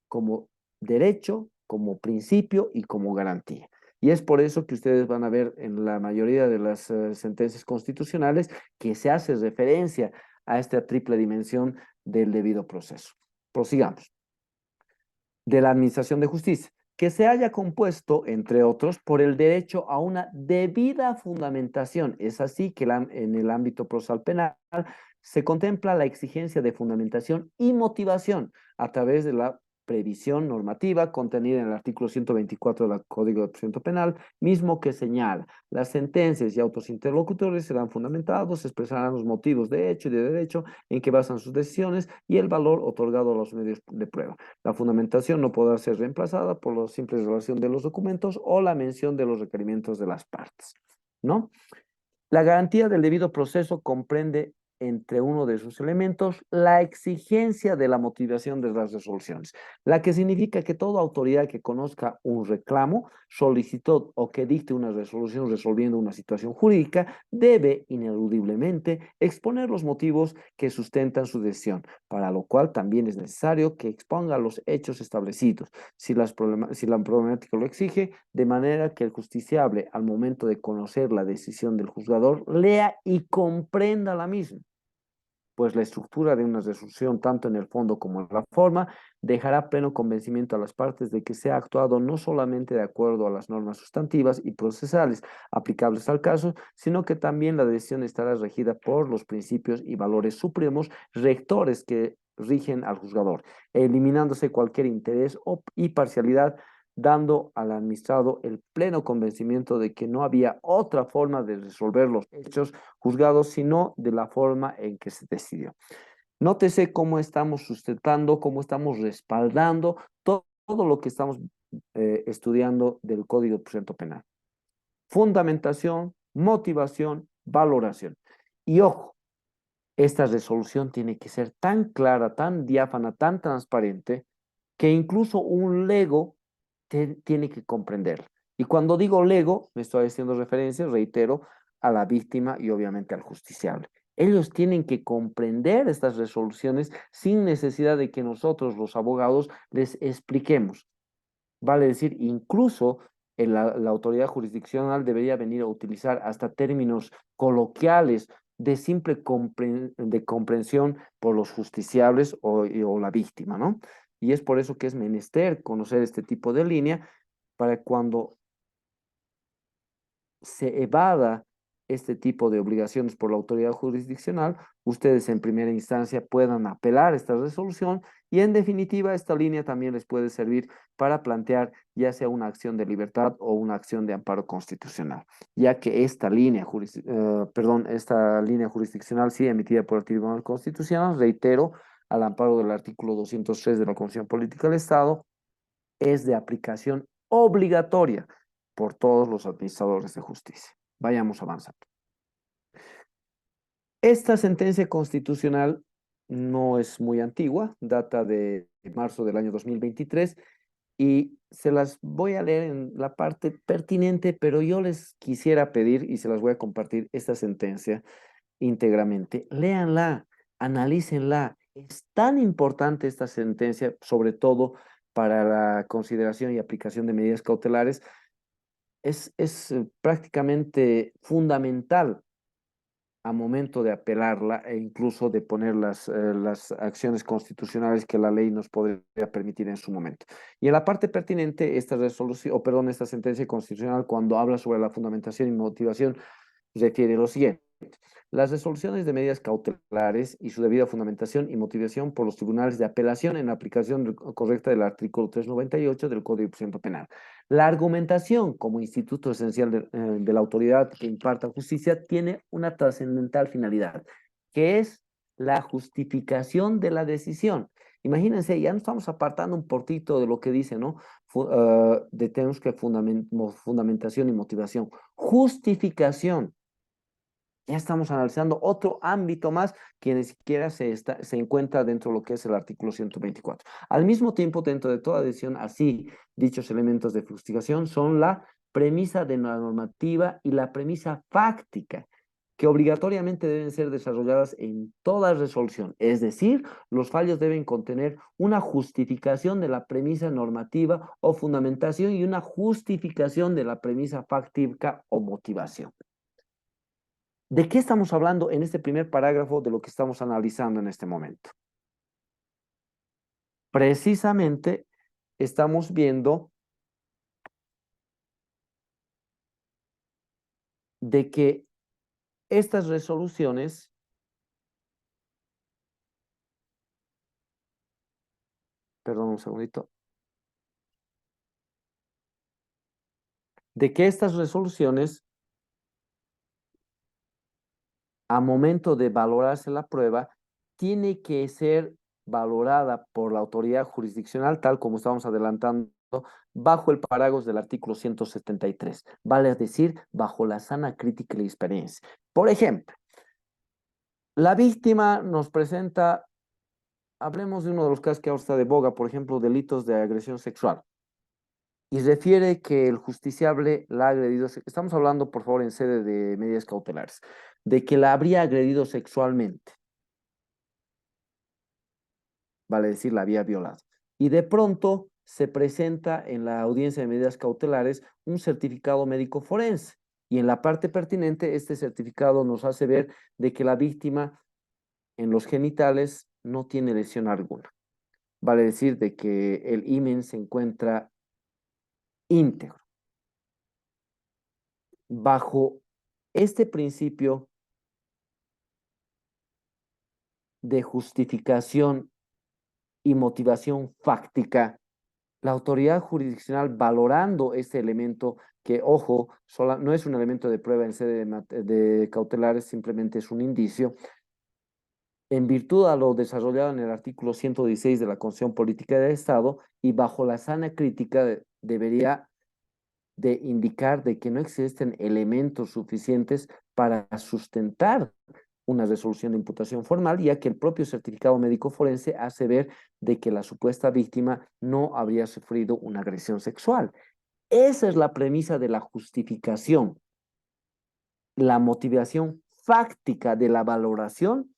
como derecho, como principio y como garantía. Y es por eso que ustedes van a ver en la mayoría de las sentencias constitucionales que se hace referencia a esta triple dimensión del debido proceso. Prosigamos. De la Administración de Justicia, que se haya compuesto, entre otros, por el derecho a una debida fundamentación. Es así que en el ámbito procesal penal se contempla la exigencia de fundamentación y motivación a través de la previsión normativa contenida en el artículo 124 del Código de Procedimiento Penal, mismo que señala, las sentencias y autos interlocutores serán fundamentados, expresarán los motivos de hecho y de derecho en que basan sus decisiones y el valor otorgado a los medios de prueba. La fundamentación no podrá ser reemplazada por la simple relación de los documentos o la mención de los requerimientos de las partes, ¿no? La garantía del debido proceso comprende entre uno de sus elementos la exigencia de la motivación de las resoluciones, la que significa que toda autoridad que conozca un reclamo, solicitud o que dicte una resolución resolviendo una situación jurídica debe ineludiblemente exponer los motivos que sustentan su decisión, para lo cual también es necesario que exponga los hechos establecidos, si la problemática lo exige, de manera que el justiciable, al momento de conocer la decisión del juzgador, lea y comprenda la misma, pues la estructura de una resolución, tanto en el fondo como en la forma, dejará pleno convencimiento a las partes de que se ha actuado no solamente de acuerdo a las normas sustantivas y procesales aplicables al caso, sino que también la decisión estará regida por los principios y valores supremos rectores que rigen al juzgador, eliminándose cualquier interés y parcialidad, dando al administrado el pleno convencimiento de que no había otra forma de resolver los hechos juzgados, sino de la forma en que se decidió. Nótese cómo estamos sustentando, cómo estamos respaldando todo lo que estamos estudiando del Código de Procedimiento Penal. Fundamentación, motivación, valoración. Y ojo, esta resolución tiene que ser tan clara, tan diáfana, tan transparente, que incluso un lego tiene que comprender. Y cuando digo lego, me estoy haciendo referencia, reitero, a la víctima y obviamente al justiciable. Ellos tienen que comprender estas resoluciones sin necesidad de que nosotros, los abogados, les expliquemos. Vale decir, incluso la autoridad jurisdiccional debería venir a utilizar hasta términos coloquiales de simple de comprensión por los justiciables o la víctima, ¿no? Y es por eso que es menester conocer este tipo de línea para cuando se evada este tipo de obligaciones por la autoridad jurisdiccional, ustedes en primera instancia puedan apelar esta resolución y en definitiva esta línea también les puede servir para plantear ya sea una acción de libertad o una acción de amparo constitucional, ya que esta línea jurisdiccional sí emitida por el Tribunal Constitucional, reitero, al amparo del artículo 203 de la Constitución Política del Estado, es de aplicación obligatoria por todos los administradores de justicia. Vayamos avanzando. Esta sentencia constitucional no es muy antigua, data de marzo del año 2023 y se las voy a leer en la parte pertinente, pero yo les quisiera pedir y se las voy a compartir esta sentencia íntegramente. Léanla, analícenla. Es tan importante esta sentencia, sobre todo para la consideración y aplicación de medidas cautelares, es prácticamente fundamental a momento de apelarla e incluso de poner las acciones constitucionales que la ley nos podría permitir en su momento. Y en la parte pertinente, esta resolución, o perdón, esta sentencia constitucional, cuando habla sobre la fundamentación y motivación, refiere lo siguiente. Las resoluciones de medidas cautelares y su debida fundamentación y motivación por los tribunales de apelación en la aplicación correcta del artículo 398 del Código de Procedimiento Penal. La argumentación como instituto esencial de la autoridad que imparta justicia tiene una trascendental finalidad, que es la justificación de la decisión. Imagínense, ya nos estamos apartando un poquito de lo que dice, ¿no? Tenemos que fundamentación y motivación. Justificación. Ya estamos analizando otro ámbito más que ni siquiera se encuentra dentro de lo que es el artículo 124. Al mismo tiempo, dentro de toda decisión, así dichos elementos de justificación son la premisa de la normativa y la premisa fáctica, que obligatoriamente deben ser desarrolladas en toda resolución. Es decir, los fallos deben contener una justificación de la premisa normativa o fundamentación y una justificación de la premisa fáctica o motivación. ¿De qué estamos hablando en este primer parágrafo de lo que estamos analizando en este momento? Precisamente estamos viendo de que estas resoluciones, perdón un segundito, de que estas resoluciones, a momento de valorarse la prueba, tiene que ser valorada por la autoridad jurisdiccional, tal como estamos adelantando, bajo el parágrafo del artículo 173, vale decir, bajo la sana crítica y la experiencia. Por ejemplo, la víctima nos presenta, hablemos de uno de los casos que ahora está de boga, por ejemplo, delitos de agresión sexual, y refiere que el justiciable la ha agredido, estamos hablando, por favor, en sede de medidas cautelares, de que la habría agredido sexualmente, vale decir, la había violado. Y de pronto se presenta en la audiencia de medidas cautelares un certificado médico forense, y en la parte pertinente, este certificado nos hace ver de que la víctima en los genitales no tiene lesión alguna. Vale decir de que el himen se encuentra íntegro. Bajo este principio de justificación y motivación fáctica, la autoridad jurisdiccional valorando este elemento que, ojo, no es un elemento de prueba en sede de cautelares, simplemente es un indicio, en virtud a lo desarrollado en el artículo 116 de la Constitución Política del Estado y bajo la sana crítica debería de indicar de que no existen elementos suficientes para sustentar una resolución de imputación formal, ya que el propio certificado médico forense hace ver de que la supuesta víctima no habría sufrido una agresión sexual. Esa es la premisa de la justificación, la motivación fáctica de la valoración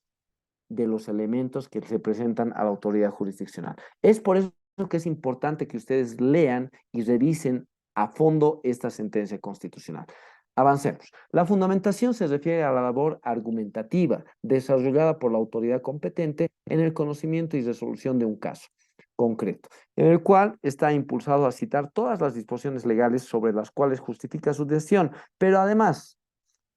de los elementos que se presentan a la autoridad jurisdiccional. Es por eso que es importante que ustedes lean y revisen a fondo esta sentencia constitucional. Avancemos. La fundamentación se refiere a la labor argumentativa desarrollada por la autoridad competente en el conocimiento y resolución de un caso concreto, en el cual está impulsado a citar todas las disposiciones legales sobre las cuales justifica su decisión, pero además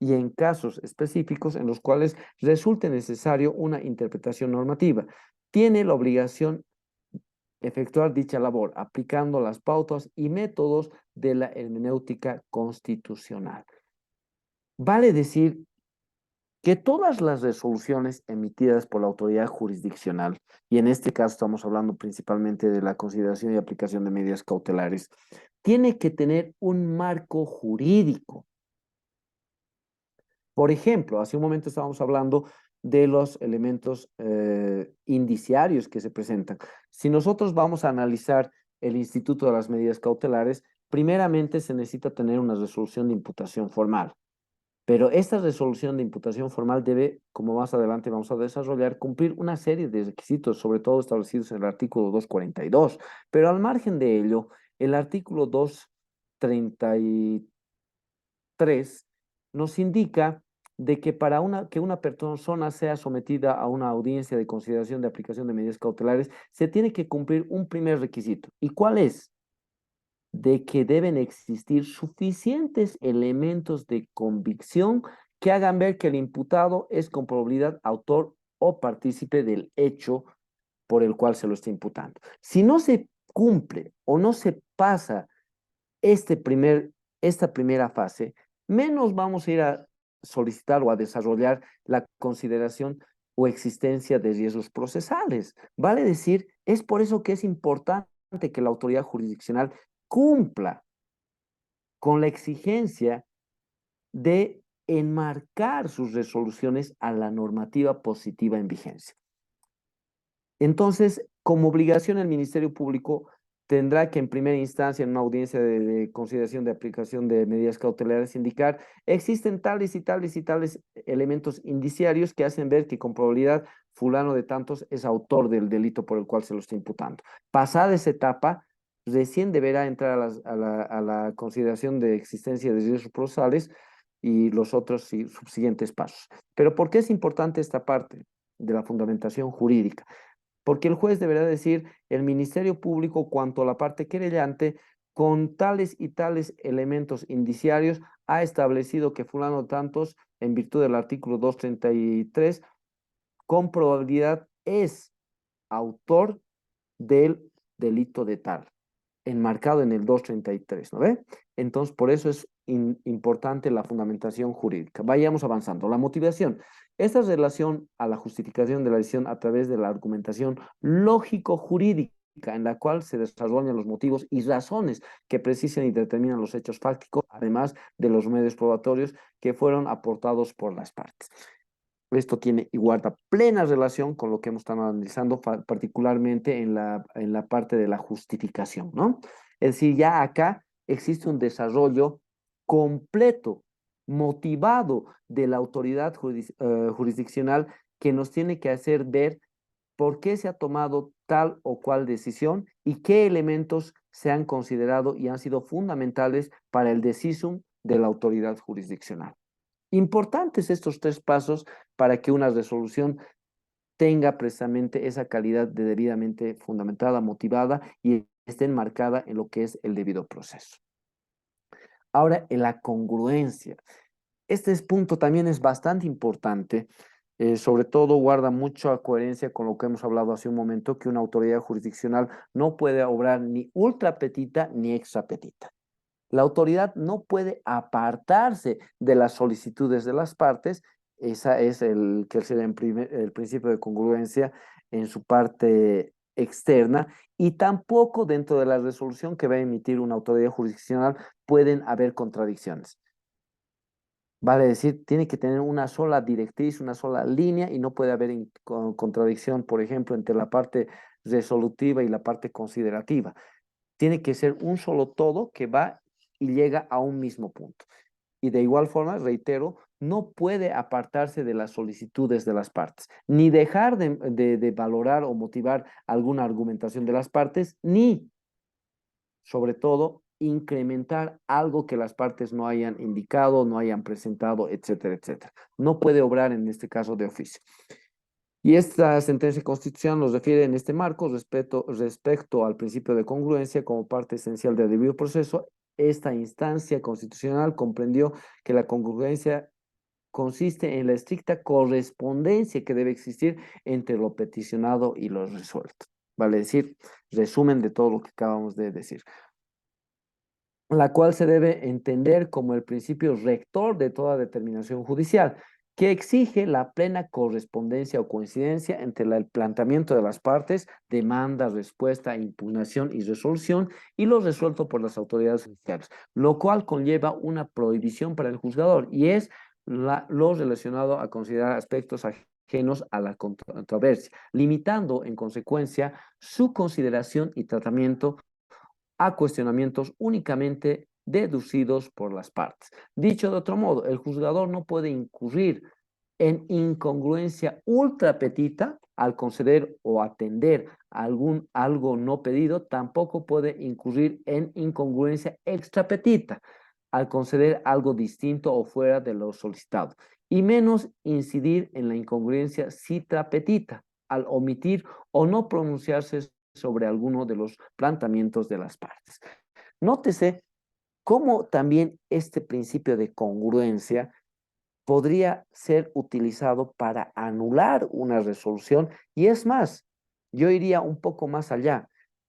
y en casos específicos en los cuales resulte necesario una interpretación normativa. Tiene la obligación de efectuar dicha labor aplicando las pautas y métodos de la hermenéutica constitucional. Vale decir que todas las resoluciones emitidas por la autoridad jurisdiccional, y en este caso estamos hablando principalmente de la consideración y aplicación de medidas cautelares, tiene que tener un marco jurídico. Por ejemplo, hace un momento estábamos hablando de los elementos indiciarios que se presentan. Si nosotros vamos a analizar el Instituto de las Medidas Cautelares, primeramente se necesita tener una resolución de imputación formal. Pero esta resolución de imputación formal debe, como más adelante vamos a desarrollar, cumplir una serie de requisitos, sobre todo establecidos en el artículo 242. Pero al margen de ello, el artículo 233 nos indica de que para que una persona sea sometida a una audiencia de consideración de aplicación de medidas cautelares, se tiene que cumplir un primer requisito. ¿Y cuál es? De que deben existir suficientes elementos de convicción que hagan ver que el imputado es con probabilidad autor o partícipe del hecho por el cual se lo está imputando. Si no se cumple o no se pasa esta primera fase, menos vamos a ir a solicitar o a desarrollar la consideración o existencia de riesgos procesales. Vale decir, es por eso que es importante que la autoridad jurisdiccional cumpla con la exigencia de enmarcar sus resoluciones a la normativa positiva en vigencia. Entonces, como obligación, el Ministerio Público tendrá que en primera instancia, en una audiencia de consideración de aplicación de medidas cautelares, indicar, existen tales y tales y tales elementos indiciarios que hacen ver que con probabilidad fulano de tantos es autor del delito por el cual se lo está imputando. Pasada esa etapa, recién deberá entrar a la consideración de existencia de riesgos procesales y los otros subsiguientes pasos. Pero ¿por qué es importante esta parte de la fundamentación jurídica? Porque el juez deberá decir, el Ministerio Público, cuanto a la parte querellante, con tales y tales elementos indiciarios, ha establecido que fulano tantos, en virtud del artículo 233, con probabilidad es autor del delito de tal, enmarcado en el 233, ¿no ve? Entonces, por eso es importante la fundamentación jurídica. Vayamos avanzando. La motivación. Esta relación a la justificación de la decisión a través de la argumentación lógico-jurídica en la cual se desarrollan los motivos y razones que precisan y determinan los hechos fácticos, además de los medios probatorios que fueron aportados por las partes. Esto tiene y guarda plena relación con lo que hemos estado analizando, particularmente en la parte de la justificación, ¿no? Es decir, ya acá existe un desarrollo completo, motivado de la autoridad jurisdiccional que nos tiene que hacer ver por qué se ha tomado tal o cual decisión y qué elementos se han considerado y han sido fundamentales para el decisum de la autoridad jurisdiccional. Importantes estos tres pasos para que una resolución tenga precisamente esa calidad de debidamente fundamentada, motivada y esté enmarcada en lo que es el debido proceso. Ahora, en la congruencia. Este punto también es bastante importante, sobre todo guarda mucha coherencia con lo que hemos hablado hace un momento, que una autoridad jurisdiccional no puede obrar ni ultra petita ni extra petita. La autoridad no puede apartarse de las solicitudes de las partes, esa es el que será el principio de congruencia en su parte externa, y tampoco dentro de la resolución que va a emitir una autoridad jurisdiccional pueden haber contradicciones. Vale decir, tiene que tener una sola directriz, una sola línea y no puede haber contradicción, por ejemplo, entre la parte resolutiva y la parte considerativa. Tiene que ser un solo todo que va y llega a un mismo punto. Y de igual forma, reitero, no puede apartarse de las solicitudes de las partes, ni dejar de valorar o motivar alguna argumentación de las partes, ni, sobre todo, incrementar algo que las partes no hayan indicado, no hayan presentado, etcétera, etcétera. No puede obrar en este caso de oficio. Y esta sentencia constitucional nos refiere en este marco respecto al principio de congruencia como parte esencial del debido proceso. Esta instancia constitucional comprendió que la congruencia consiste en la estricta correspondencia que debe existir entre lo peticionado y lo resuelto. Vale decir, resumen de todo lo que acabamos de decir, la cual se debe entender como el principio rector de toda determinación judicial, que exige la plena correspondencia o coincidencia entre el planteamiento de las partes, demanda, respuesta, impugnación y resolución, y lo resuelto por las autoridades judiciales, lo cual conlleva una prohibición para el juzgador, y es lo relacionado a considerar aspectos ajenos a la controversia, limitando en consecuencia su consideración y tratamiento a cuestionamientos únicamente deducidos por las partes. Dicho de otro modo, el juzgador no puede incurrir en incongruencia ultra petita al conceder o atender algo no pedido, tampoco puede incurrir en incongruencia extra petita al conceder algo distinto o fuera de lo solicitado, y menos incidir en la incongruencia citra petita al omitir o no pronunciarse sobre alguno de los planteamientos de las partes. Nótese cómo también este principio de congruencia podría ser utilizado para anular una resolución y es más, yo iría un poco más allá.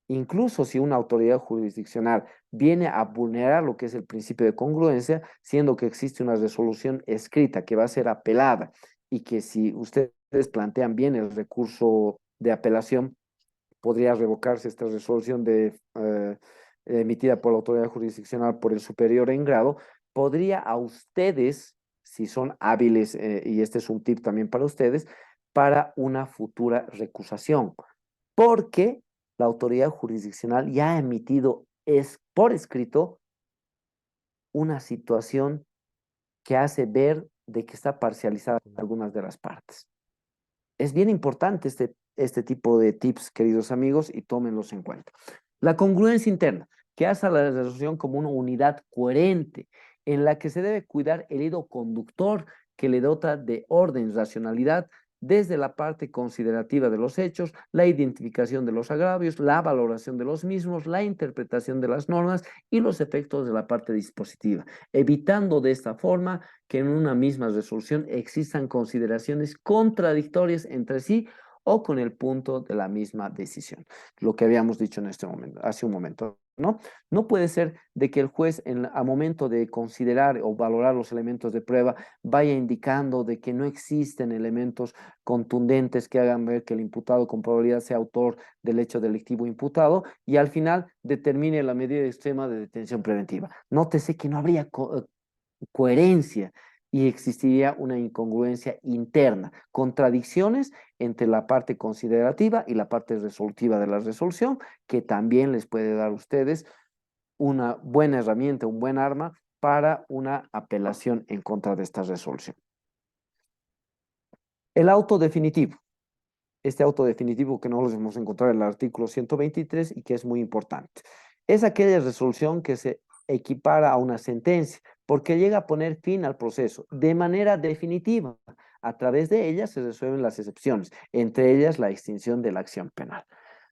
Incluso si una autoridad jurisdiccional viene a vulnerar lo que es el principio de congruencia, siendo que existe una resolución escrita que va a ser apelada y que si ustedes plantean bien el recurso de apelación, podría revocarse esta resolución emitida por la autoridad jurisdiccional por el superior en grado, podría a ustedes, si son hábiles, y este es un tip también para ustedes, para una futura recusación, porque la autoridad jurisdiccional ya ha emitido por escrito una situación que hace ver de que está parcializada en algunas de las partes. Es bien importante este tipo de tips, queridos amigos, y tómenlos en cuenta. La congruencia interna, que hace a la resolución como una unidad coherente en la que se debe cuidar el hilo conductor que le dota de orden, racionalidad, desde la parte considerativa de los hechos, la identificación de los agravios, la valoración de los mismos, la interpretación de las normas y los efectos de la parte dispositiva, evitando de esta forma que en una misma resolución existan consideraciones contradictorias entre sí o con el punto de la misma decisión. Lo que habíamos dicho en este momento, hace un momento, ¿no? No puede ser de que el juez a momento de considerar o valorar los elementos de prueba vaya indicando de que no existen elementos contundentes que hagan ver que el imputado con probabilidad sea autor del hecho delictivo imputado y al final determine la medida extrema de detención preventiva. Nótese que no habría coherencia y existiría una incongruencia interna, contradicciones entre la parte considerativa y la parte resolutiva de la resolución, que también les puede dar a ustedes una buena herramienta, un buen arma para una apelación en contra de esta resolución. El auto definitivo. Este auto definitivo que nos lo hemos encontrado en el artículo 123 y que es muy importante. Es aquella resolución que se equipara a una sentencia porque llega a poner fin al proceso de manera definitiva. A través de ella se resuelven las excepciones, entre ellas la extinción de la acción penal.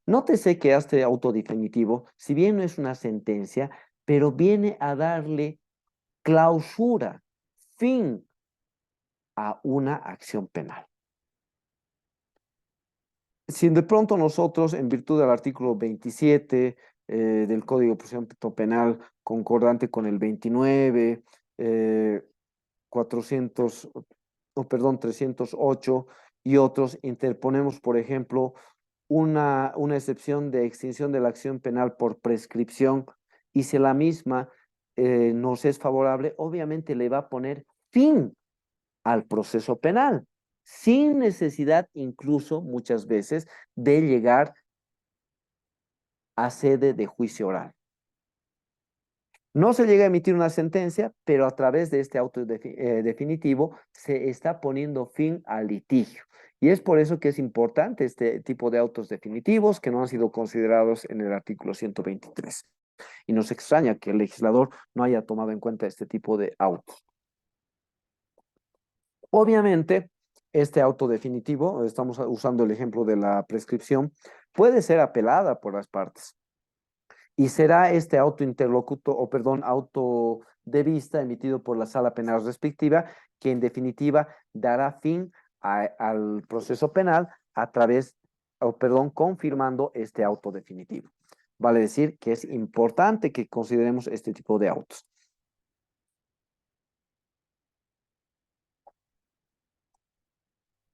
Nótese que este auto definitivo, si bien no es una sentencia, pero viene a darle clausura, fin a una acción penal. Si de pronto nosotros, en virtud del artículo 27 del Código de Procedimiento Penal, concordante con el 29, 400, oh, perdón, 308 y otros, interponemos, por ejemplo, una excepción de extinción de la acción penal por prescripción y si la misma nos es favorable, obviamente le va a poner fin al proceso penal, sin necesidad incluso muchas veces de llegar a sede de juicio oral. No se llega a emitir una sentencia, pero a través de este auto definitivo se está poniendo fin al litigio. Y es por eso que es importante este tipo de autos definitivos que no han sido considerados en el artículo 123. Y nos extraña que el legislador no haya tomado en cuenta este tipo de autos. Obviamente, este auto definitivo, estamos usando el ejemplo de la prescripción, puede ser apelada por las partes. Y será este auto interlocutor, o perdón, auto de vista emitido por la sala penal respectiva, que en definitiva dará fin al proceso penal a través, o perdón, confirmando este auto definitivo. Vale decir que es importante que consideremos este tipo de autos.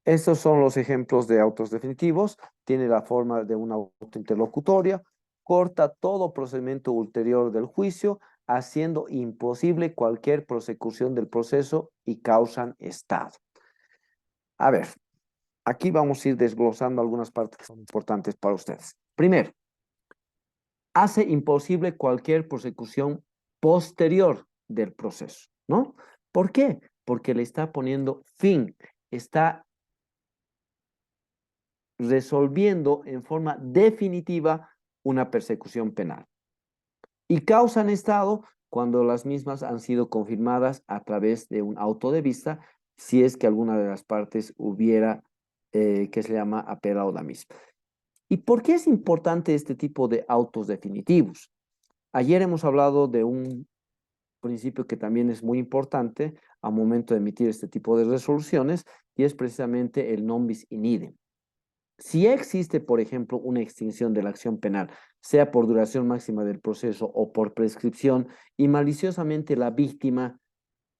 Estos son los ejemplos de autos definitivos. Tiene la forma de una auto interlocutoria, corta todo procedimiento ulterior del juicio, haciendo imposible cualquier prosecución del proceso y causan estado. A ver, aquí vamos a ir desglosando algunas partes que son importantes para ustedes. Primero, hace imposible cualquier prosecución posterior del proceso, ¿no? ¿Por qué? Porque le está poniendo fin, está resolviendo en forma definitiva una persecución penal. Y causan estado cuando las mismas han sido confirmadas a través de un auto de vista, si es que alguna de las partes hubiera, que se llama, apelado la misma. ¿Y por qué es importante este tipo de autos definitivos? Ayer hemos hablado de un principio que también es muy importante al momento de emitir este tipo de resoluciones, y es precisamente el non bis in idem. Si existe, por ejemplo, una extinción de la acción penal, sea por duración máxima del proceso o por prescripción, y maliciosamente la víctima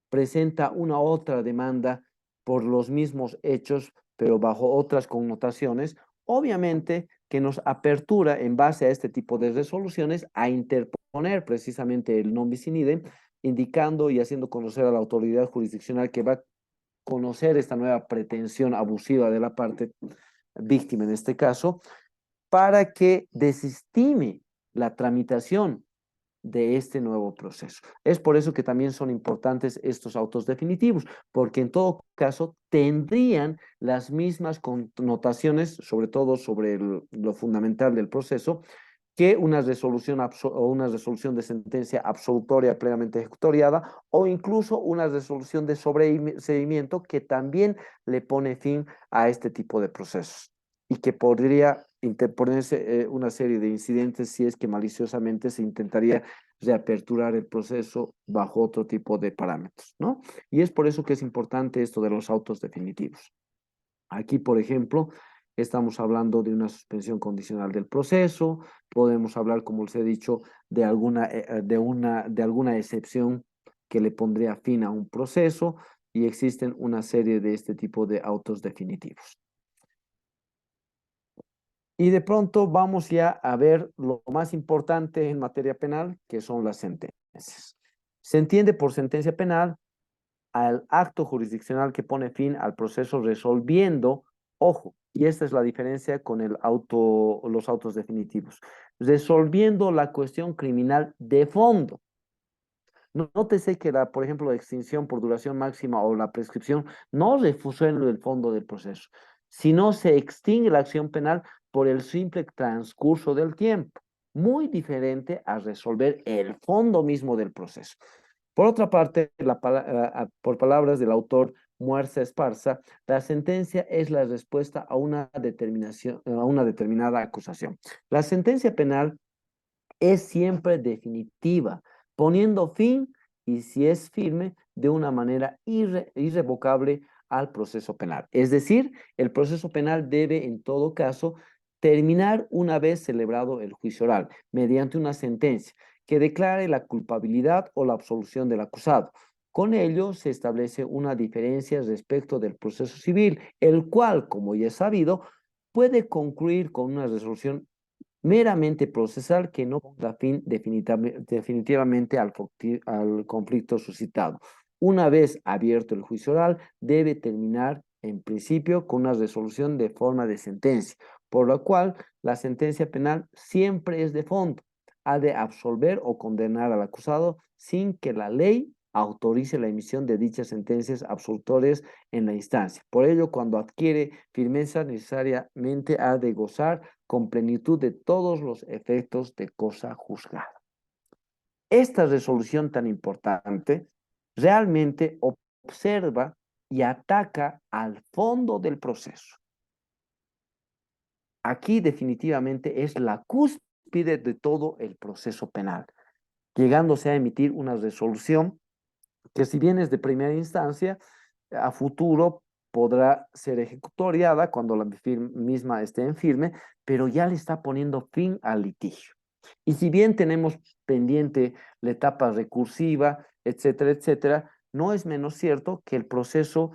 presenta una otra demanda por los mismos hechos, pero bajo otras connotaciones, obviamente que nos apertura en base a este tipo de resoluciones a interponer precisamente el non bis in idem, indicando y haciendo conocer a la autoridad jurisdiccional que va a conocer esta nueva pretensión abusiva de la parte víctima en este caso, para que desestime la tramitación de este nuevo proceso. Es por eso que también son importantes estos autos definitivos, porque en todo caso tendrían las mismas connotaciones, sobre todo sobre lo fundamental del proceso, que una resolución o una resolución de sentencia absolutoria plenamente ejecutoriada, o incluso una resolución de sobreseimiento que también le pone fin a este tipo de procesos y que podría interponerse una serie de incidentes si es que maliciosamente se intentaría reaperturar el proceso bajo otro tipo de parámetros, ¿no? Y es por eso que es importante esto de los autos definitivos. Aquí, por ejemplo, estamos hablando de una suspensión condicional del proceso, podemos hablar, como les he dicho, de alguna excepción que le pondría fin a un proceso, y existen una serie de este tipo de autos definitivos. Y de pronto vamos ya a ver lo más importante en materia penal, que son las sentencias. Se entiende por sentencia penal al acto jurisdiccional que pone fin al proceso resolviendo, ojo, y esta es la diferencia con los autos definitivos, resolviendo la cuestión criminal de fondo. Nótese que por ejemplo, la extinción por duración máxima o la prescripción no resuelve el fondo del proceso, sino se extingue la acción penal por el simple transcurso del tiempo, muy diferente a resolver el fondo mismo del proceso. Por otra parte, por palabras del autor Muerza Esparza, la sentencia es la respuesta a una determinada acusación. La sentencia penal es siempre definitiva, poniendo fin, y si es firme, de una manera irrevocable al proceso penal. Es decir, el proceso penal debe en todo caso terminar una vez celebrado el juicio oral, mediante una sentencia que declare la culpabilidad o la absolución del acusado. Con ello se establece una diferencia respecto del proceso civil, el cual, como ya es sabido, puede concluir con una resolución meramente procesal que no ponga fin definitivamente al conflicto suscitado. Una vez abierto el juicio oral, debe terminar en principio con una resolución de forma de sentencia, por lo cual la sentencia penal siempre es de fondo. Ha de absolver o condenar al acusado sin que la ley autorice la emisión de dichas sentencias absolutorias en la instancia. Por ello, cuando adquiere firmeza, necesariamente ha de gozar con plenitud de todos los efectos de cosa juzgada. Esta resolución tan importante realmente observa y ataca al fondo del proceso. Aquí definitivamente es la cúspide de todo el proceso penal, llegándose a emitir una resolución que, si bien es de primera instancia, a futuro podrá ser ejecutoriada cuando la misma esté en firme, pero ya le está poniendo fin al litigio. Y si bien tenemos pendiente la etapa recursiva, etcétera, etcétera, no es menos cierto que el proceso,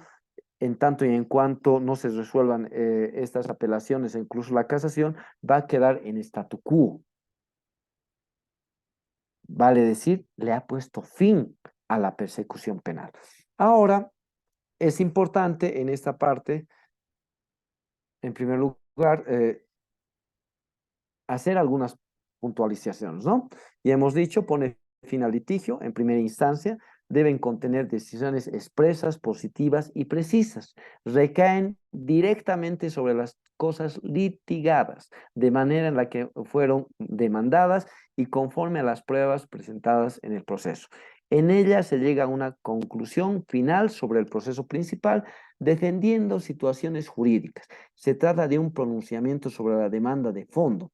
en tanto y en cuanto no se resuelvan estas apelaciones e incluso la casación, va a quedar en statu quo. Vale decir, le ha puesto fin a la persecución penal. Ahora, es importante en esta parte, en primer lugar, hacer algunas puntualizaciones, ¿no? Y hemos dicho, pone fin al litigio en primera instancia, deben contener decisiones expresas, positivas y precisas. Recaen directamente sobre las cosas litigadas, de manera en la que fueron demandadas y conforme a las pruebas presentadas en el proceso. En ella se llega a una conclusión final sobre el proceso principal, defendiendo situaciones jurídicas. Se trata de un pronunciamiento sobre la demanda de fondo.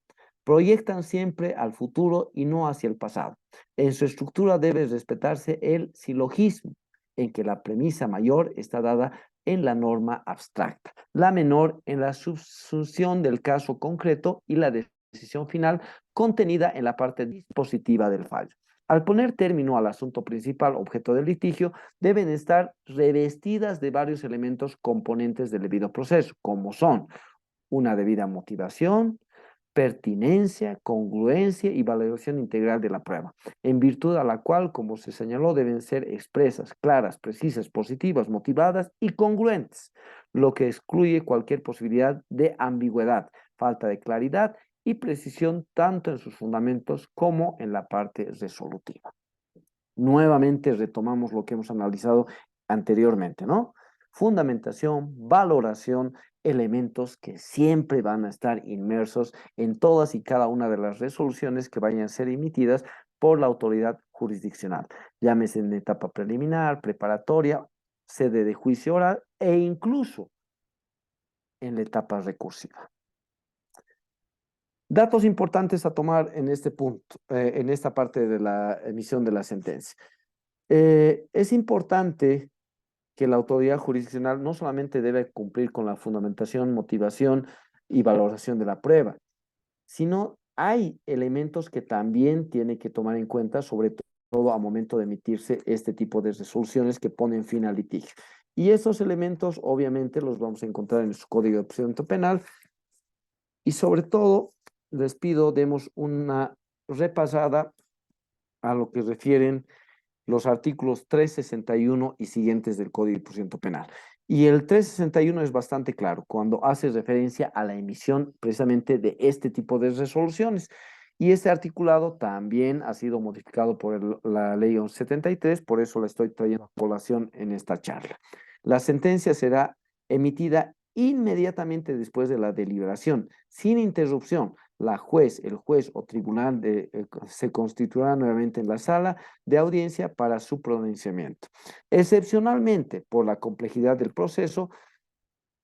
Proyectan siempre al futuro y no hacia el pasado. En su estructura debe respetarse el silogismo, en que la premisa mayor está dada en la norma abstracta, la menor en la subsunción del caso concreto y la decisión final contenida en la parte dispositiva del fallo. Al poner término al asunto principal, objeto del litigio, deben estar revestidas de varios elementos componentes del debido proceso, como son una debida motivación, pertinencia, congruencia y valoración integral de la prueba, en virtud a la cual, como se señaló, deben ser expresas, claras, precisas, positivas, motivadas y congruentes, lo que excluye cualquier posibilidad de ambigüedad, falta de claridad y precisión tanto en sus fundamentos como en la parte resolutiva. Nuevamente retomamos lo que hemos analizado anteriormente, ¿no? Fundamentación, valoración, elementos que siempre van a estar inmersos en todas y cada una de las resoluciones que vayan a ser emitidas por la autoridad jurisdiccional, llámese en etapa preliminar, preparatoria, sede de juicio oral e incluso en la etapa recursiva. Datos importantes a tomar en este punto, en esta parte de la emisión de la sentencia. Es importante que la autoridad jurisdiccional no solamente debe cumplir con la fundamentación, motivación y valoración de la prueba, sino hay elementos que también tiene que tomar en cuenta, sobre todo a momento de emitirse este tipo de resoluciones que ponen fin al litigio. Y esos elementos obviamente los vamos a encontrar en su Código de Procedimiento Penal y sobre todo les pido demos una repasada a lo que refieren los artículos 361 y siguientes del Código de Procedimiento Penal. Y el 361 es bastante claro cuando hace referencia a la emisión precisamente de este tipo de resoluciones. Y este articulado también ha sido modificado por la Ley 1173, por eso la estoy trayendo a colación en esta charla. La sentencia será emitida inmediatamente después de la deliberación, sin interrupción. El juez o tribunal se constituirá nuevamente en la sala de audiencia para su pronunciamiento. Excepcionalmente, por la complejidad del proceso,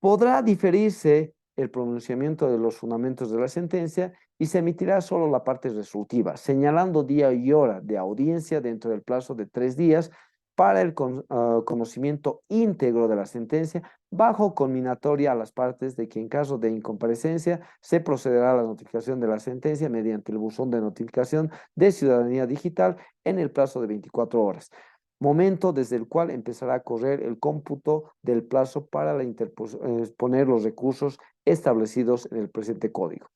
podrá diferirse el pronunciamiento de los fundamentos de la sentencia y se emitirá solo la parte resolutiva, señalando día y hora de audiencia dentro del plazo de 3 días para el conocimiento íntegro de la sentencia, bajo conminatoria a las partes de que en caso de incomparecencia se procederá a la notificación de la sentencia mediante el buzón de notificación de Ciudadanía Digital en el plazo de 24 horas, momento desde el cual empezará a correr el cómputo del plazo para exponer los recursos establecidos en el presente código.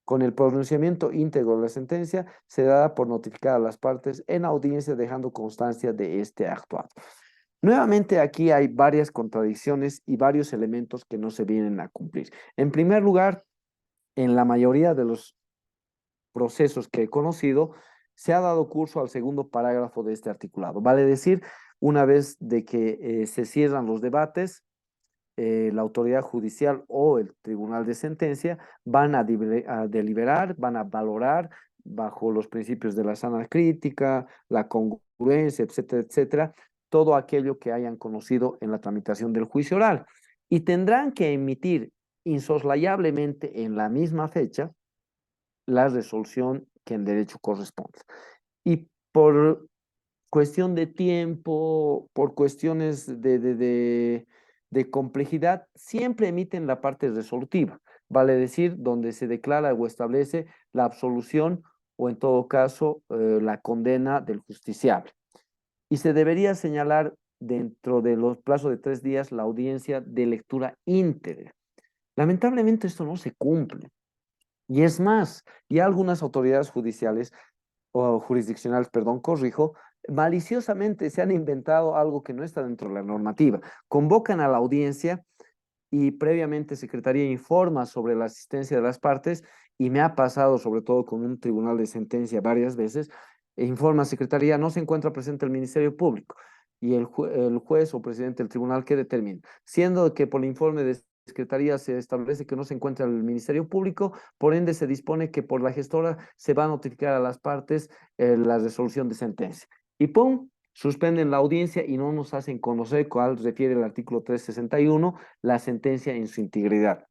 Con el pronunciamiento íntegro de la sentencia, se dará por notificar a las partes en audiencia dejando constancia de este actuado. Nuevamente aquí hay varias contradicciones y varios elementos que no se vienen a cumplir. En primer lugar, en la mayoría de los procesos que he conocido, se ha dado curso al segundo parágrafo de este articulado. Vale decir, una vez de que se cierran los debates, la autoridad judicial o el tribunal de sentencia van a deliberar, van a valorar bajo los principios de la sana crítica, la congruencia, etcétera, etcétera, todo aquello que hayan conocido en la tramitación del juicio oral. Y tendrán que emitir insoslayablemente en la misma fecha la resolución que en derecho corresponde. Y por cuestión de tiempo, por cuestiones de complejidad, siempre emiten la parte resolutiva, vale decir, donde se declara o establece la absolución o en todo caso la condena del justiciable. Y se debería señalar dentro de los plazos de 3 días la audiencia de lectura íntegra. Lamentablemente esto no se cumple. Y es más, y algunas autoridades judiciales o jurisdiccionales, perdón, corrijo, maliciosamente se han inventado algo que no está dentro de la normativa. Convocan a la audiencia y previamente Secretaría informa sobre la asistencia de las partes y me ha pasado, sobre todo con un tribunal de sentencia varias veces, informa Secretaría, no se encuentra presente el Ministerio Público y el juez o presidente del tribunal que determina, siendo que por el informe de Secretaría se establece que no se encuentra el Ministerio Público, por ende se dispone que por la gestora se va a notificar a las partes la resolución de sentencia. Y ¡pum! Suspenden la audiencia y no nos hacen conocer cuál refiere el artículo 361, la sentencia en su integridad.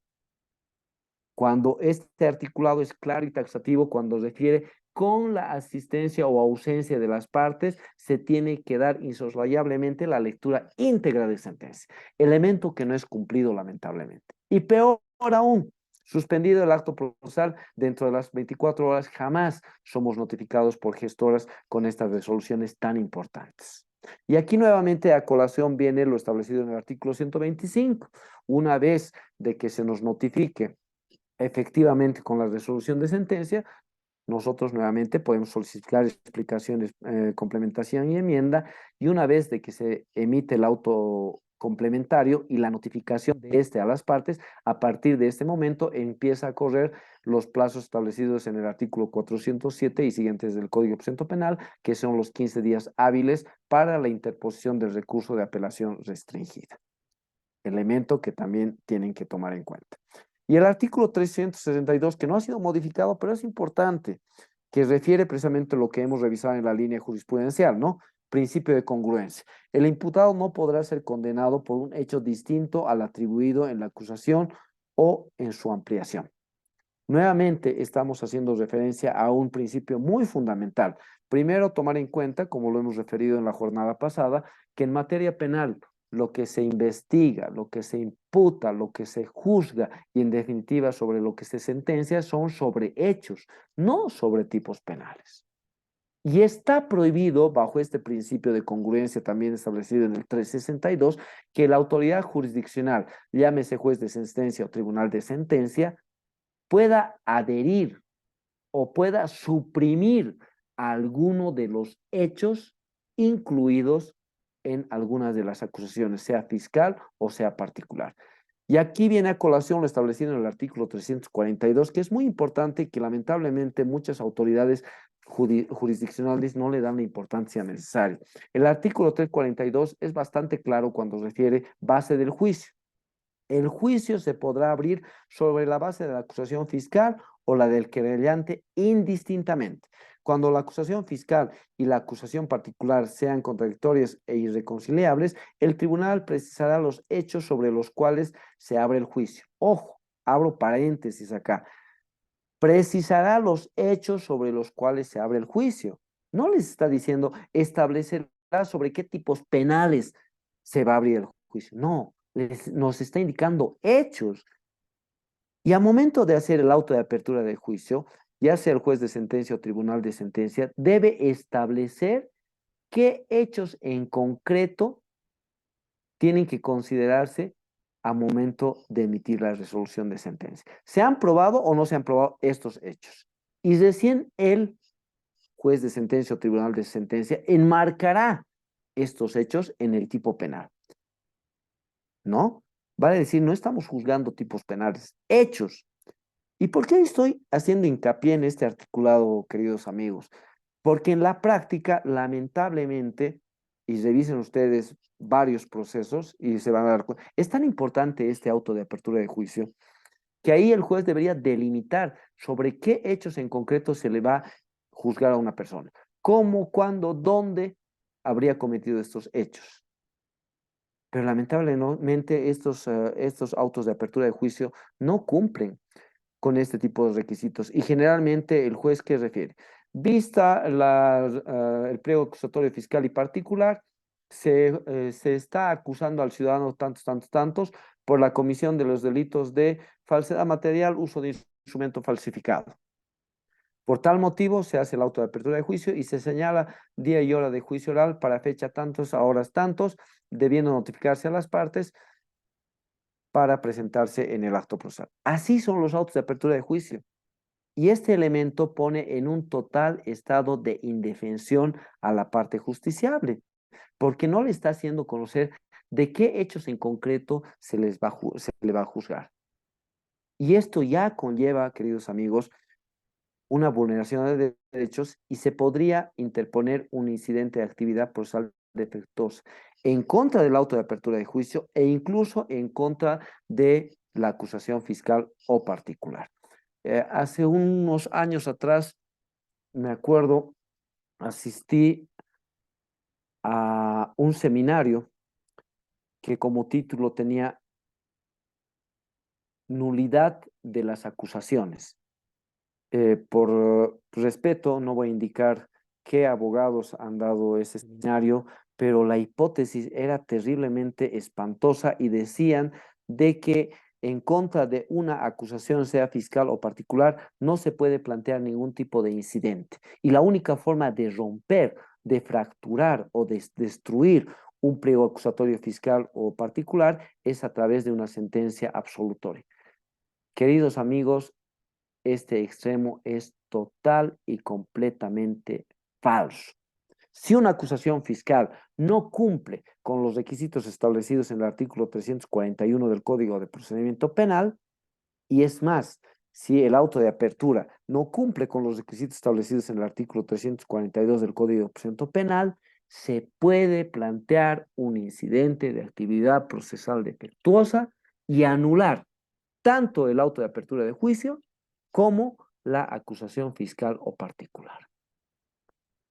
Cuando este articulado es claro y taxativo, cuando refiere con la asistencia o ausencia de las partes, se tiene que dar insoslayablemente la lectura íntegra de sentencia, elemento que no es cumplido lamentablemente. Y peor aún, suspendido el acto procesal dentro de las 24 horas, jamás somos notificados por gestoras con estas resoluciones tan importantes. Y aquí nuevamente a colación viene lo establecido en el artículo 125. Una vez de que se nos notifique efectivamente con la resolución de sentencia, nosotros nuevamente podemos solicitar explicaciones, complementación y enmienda, y una vez de que se emite el auto complementario y la notificación de este a las partes, a partir de este momento empieza a correr los plazos establecidos en el artículo 407 y siguientes del Código de Procedimiento Penal, que son los 15 días hábiles para la interposición del recurso de apelación restringida. Elemento que también tienen que tomar en cuenta. Y el artículo 362, que no ha sido modificado, pero es importante, que refiere precisamente a lo que hemos revisado en la línea jurisprudencial, ¿no? Principio de congruencia. El imputado no podrá ser condenado por un hecho distinto al atribuido en la acusación o en su ampliación. Nuevamente estamos haciendo referencia a un principio muy fundamental. Primero, tomar en cuenta, como lo hemos referido en la jornada pasada, que en materia penal lo que se investiga, lo que se imputa, lo que se juzga y en definitiva sobre lo que se sentencia son sobre hechos, no sobre tipos penales. Y está prohibido, bajo este principio de congruencia también establecido en el 362, que la autoridad jurisdiccional, llámese juez de sentencia o tribunal de sentencia, pueda adherir o pueda suprimir alguno de los hechos incluidos en algunas de las acusaciones, sea fiscal o sea particular. Y aquí viene a colación lo establecido en el artículo 342, que es muy importante y que lamentablemente muchas autoridades jurisdiccionales no le dan la importancia necesaria. El artículo 342 es bastante claro cuando refiere base del juicio. El juicio se podrá abrir sobre la base de la acusación fiscal o la del querellante indistintamente. Cuando la acusación fiscal y la acusación particular sean contradictorias e irreconciliables, el tribunal precisará los hechos sobre los cuales se abre el juicio. Ojo, abro paréntesis acá. Precisará los hechos sobre los cuales se abre el juicio. No les está diciendo establecerá sobre qué tipos penales se va a abrir el juicio. No, nos está indicando hechos. Y a momento de hacer el auto de apertura de juicio, ya sea el juez de sentencia o tribunal de sentencia, debe establecer qué hechos en concreto tienen que considerarse a momento de emitir la resolución de sentencia. ¿Se han probado o no se han probado estos hechos? Y recién el juez de sentencia o tribunal de sentencia enmarcará estos hechos en el tipo penal. ¿No? Vale decir, no estamos juzgando tipos penales, hechos. ¿Y por qué estoy haciendo hincapié en este articulado, queridos amigos? Porque en la práctica, lamentablemente, y revisen ustedes varios procesos y se van a dar cuenta, es tan importante este auto de apertura de juicio que ahí el juez debería delimitar sobre qué hechos en concreto se le va a juzgar a una persona. ¿Cómo, cuándo, dónde habría cometido estos hechos? Pero lamentablemente estos autos de apertura de juicio no cumplen con este tipo de requisitos y generalmente el juez ¿qué refiere? Vista el pliego acusatorio fiscal y particular, se está acusando al ciudadano tantos, tantos, tantos por la comisión de los delitos de falsedad material, uso de instrumento falsificado. Por tal motivo, se hace el auto de apertura de juicio y se señala día y hora de juicio oral para fecha tantos a horas tantos, debiendo notificarse a las partes para presentarse en el acto procesal. Así son los autos de apertura de juicio. Y este elemento pone en un total estado de indefensión a la parte justiciable, porque no le está haciendo conocer de qué hechos en concreto se le va a juzgar. Y esto ya conlleva, queridos amigos, una vulneración de derechos y se podría interponer un incidente de actividad procesal defectuosa en contra del auto de apertura de juicio e incluso en contra de la acusación fiscal o particular. Hace unos años atrás, me acuerdo, asistí a un seminario que como título tenía nulidad de las acusaciones. Por respeto, no voy a indicar qué abogados han dado ese escenario, pero la hipótesis era terriblemente espantosa y decían de que en contra de una acusación, sea fiscal o particular, no se puede plantear ningún tipo de incidente. Y la única forma de romper, de fracturar o de destruir un pliego acusatorio fiscal o particular es a través de una sentencia absolutoria. Queridos amigos, este extremo es total y completamente falso. Si una acusación fiscal no cumple con los requisitos establecidos en el artículo 341 del Código de Procedimiento Penal, y es más, si el auto de apertura no cumple con los requisitos establecidos en el artículo 342 del Código de Procedimiento Penal, se puede plantear un incidente de actividad procesal defectuosa y anular tanto el auto de apertura de juicio como la acusación fiscal o particular.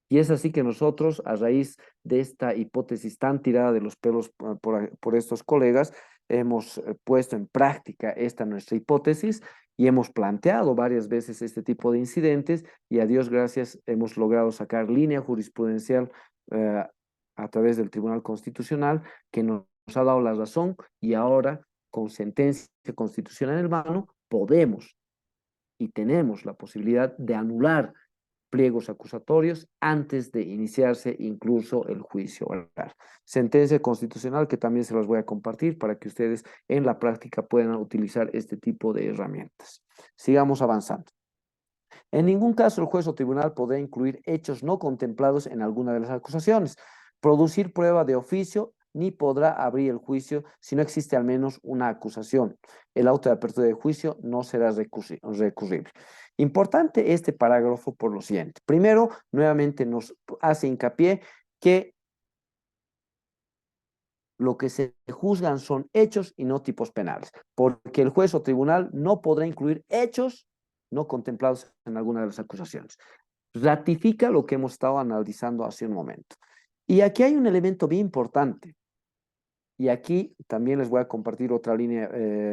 Y es así que nosotros, a raíz de esta hipótesis tan tirada de los pelos por estos colegas, hemos puesto en práctica esta nuestra hipótesis y hemos planteado varias veces este tipo de incidentes y a Dios gracias hemos logrado sacar línea jurisprudencial a través del Tribunal Constitucional que nos ha dado la razón y ahora con sentencia constitucional en mano podemos y tenemos la posibilidad de anular pliegos acusatorios antes de iniciarse incluso el juicio oral. Sentencia constitucional que también se las voy a compartir para que ustedes en la práctica puedan utilizar este tipo de herramientas. Sigamos avanzando. En ningún caso el juez o tribunal podrá incluir hechos no contemplados en alguna de las acusaciones, producir prueba de oficio, ni podrá abrir el juicio si no existe al menos una acusación. El auto de apertura de juicio no será recurrible. Importante este parágrafo por lo siguiente. Primero, nuevamente nos hace hincapié que lo que se juzgan son hechos y no tipos penales, porque el juez o tribunal no podrá incluir hechos no contemplados en alguna de las acusaciones. Ratifica lo que hemos estado analizando hace un momento. Y aquí hay un elemento bien importante. Y aquí también les voy a compartir otra línea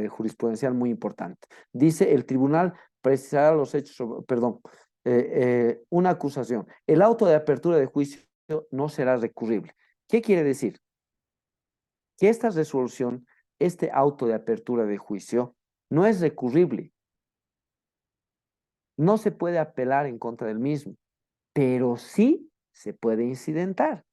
jurisprudencial muy importante. Dice, el tribunal precisará los hechos, una acusación. El auto de apertura de juicio no será recurrible. ¿Qué quiere decir? Que esta resolución, este auto de apertura de juicio, no es recurrible. No se puede apelar en contra del mismo, pero sí se puede incidentar.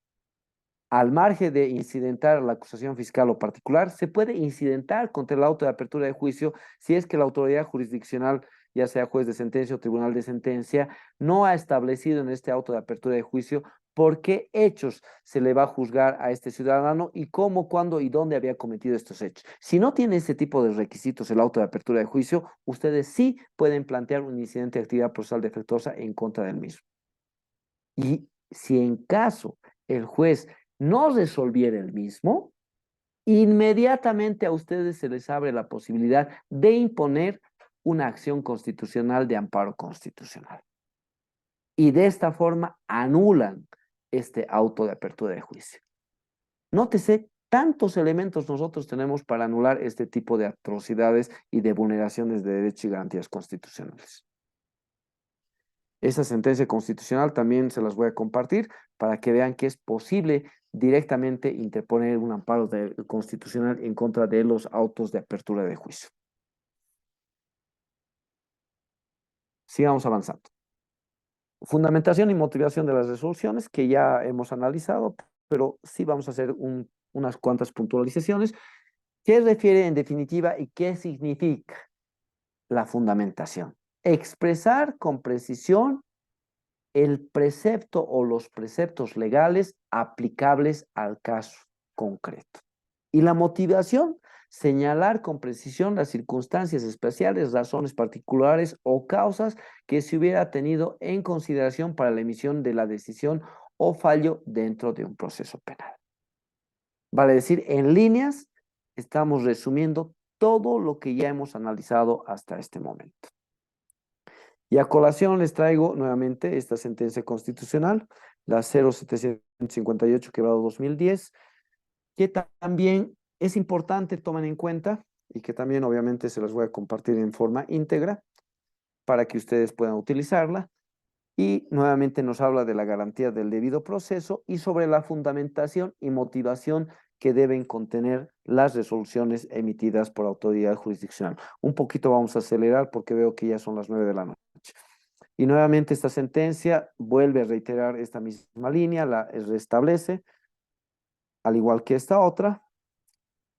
Al margen de incidentar la acusación fiscal o particular, se puede incidentar contra el auto de apertura de juicio si es que la autoridad jurisdiccional, ya sea juez de sentencia o tribunal de sentencia, no ha establecido en este auto de apertura de juicio por qué hechos se le va a juzgar a este ciudadano y cómo, cuándo y dónde había cometido estos hechos. Si no tiene ese tipo de requisitos el auto de apertura de juicio, ustedes sí pueden plantear un incidente de actividad procesal defectuosa en contra del mismo. Y si en caso el juez no resolviera el mismo, inmediatamente a ustedes se les abre la posibilidad de imponer una acción constitucional de amparo constitucional. Y de esta forma anulan este auto de apertura de juicio. Nótese, tantos elementos nosotros tenemos para anular este tipo de atrocidades y de vulneraciones de derechos y garantías constitucionales. Esa sentencia constitucional también se las voy a compartir para que vean que es posible directamente interponer un amparo constitucional en contra de los autos de apertura de juicio. Sigamos avanzando. Fundamentación y motivación de las resoluciones que ya hemos analizado, pero sí vamos a hacer unas cuantas puntualizaciones. ¿Qué refiere en definitiva y qué significa la fundamentación? Expresar con precisión el precepto o los preceptos legales aplicables al caso concreto. Y la motivación, señalar con precisión las circunstancias especiales, razones particulares o causas que se hubiera tenido en consideración para la emisión de la decisión o fallo dentro de un proceso penal. Vale decir, en líneas, estamos resumiendo todo lo que ya hemos analizado hasta este momento. Y a colación les traigo nuevamente esta sentencia constitucional, la 0758/2010, que también es importante, tomen en cuenta y que también obviamente se las voy a compartir en forma íntegra para que ustedes puedan utilizarla. Y nuevamente nos habla de la garantía del debido proceso y sobre la fundamentación y motivación que deben contener las resoluciones emitidas por autoridad jurisdiccional. Un poquito vamos a acelerar porque veo que ya son las 9 de la noche. Y nuevamente esta sentencia vuelve a reiterar esta misma línea, la restablece, al igual que esta otra.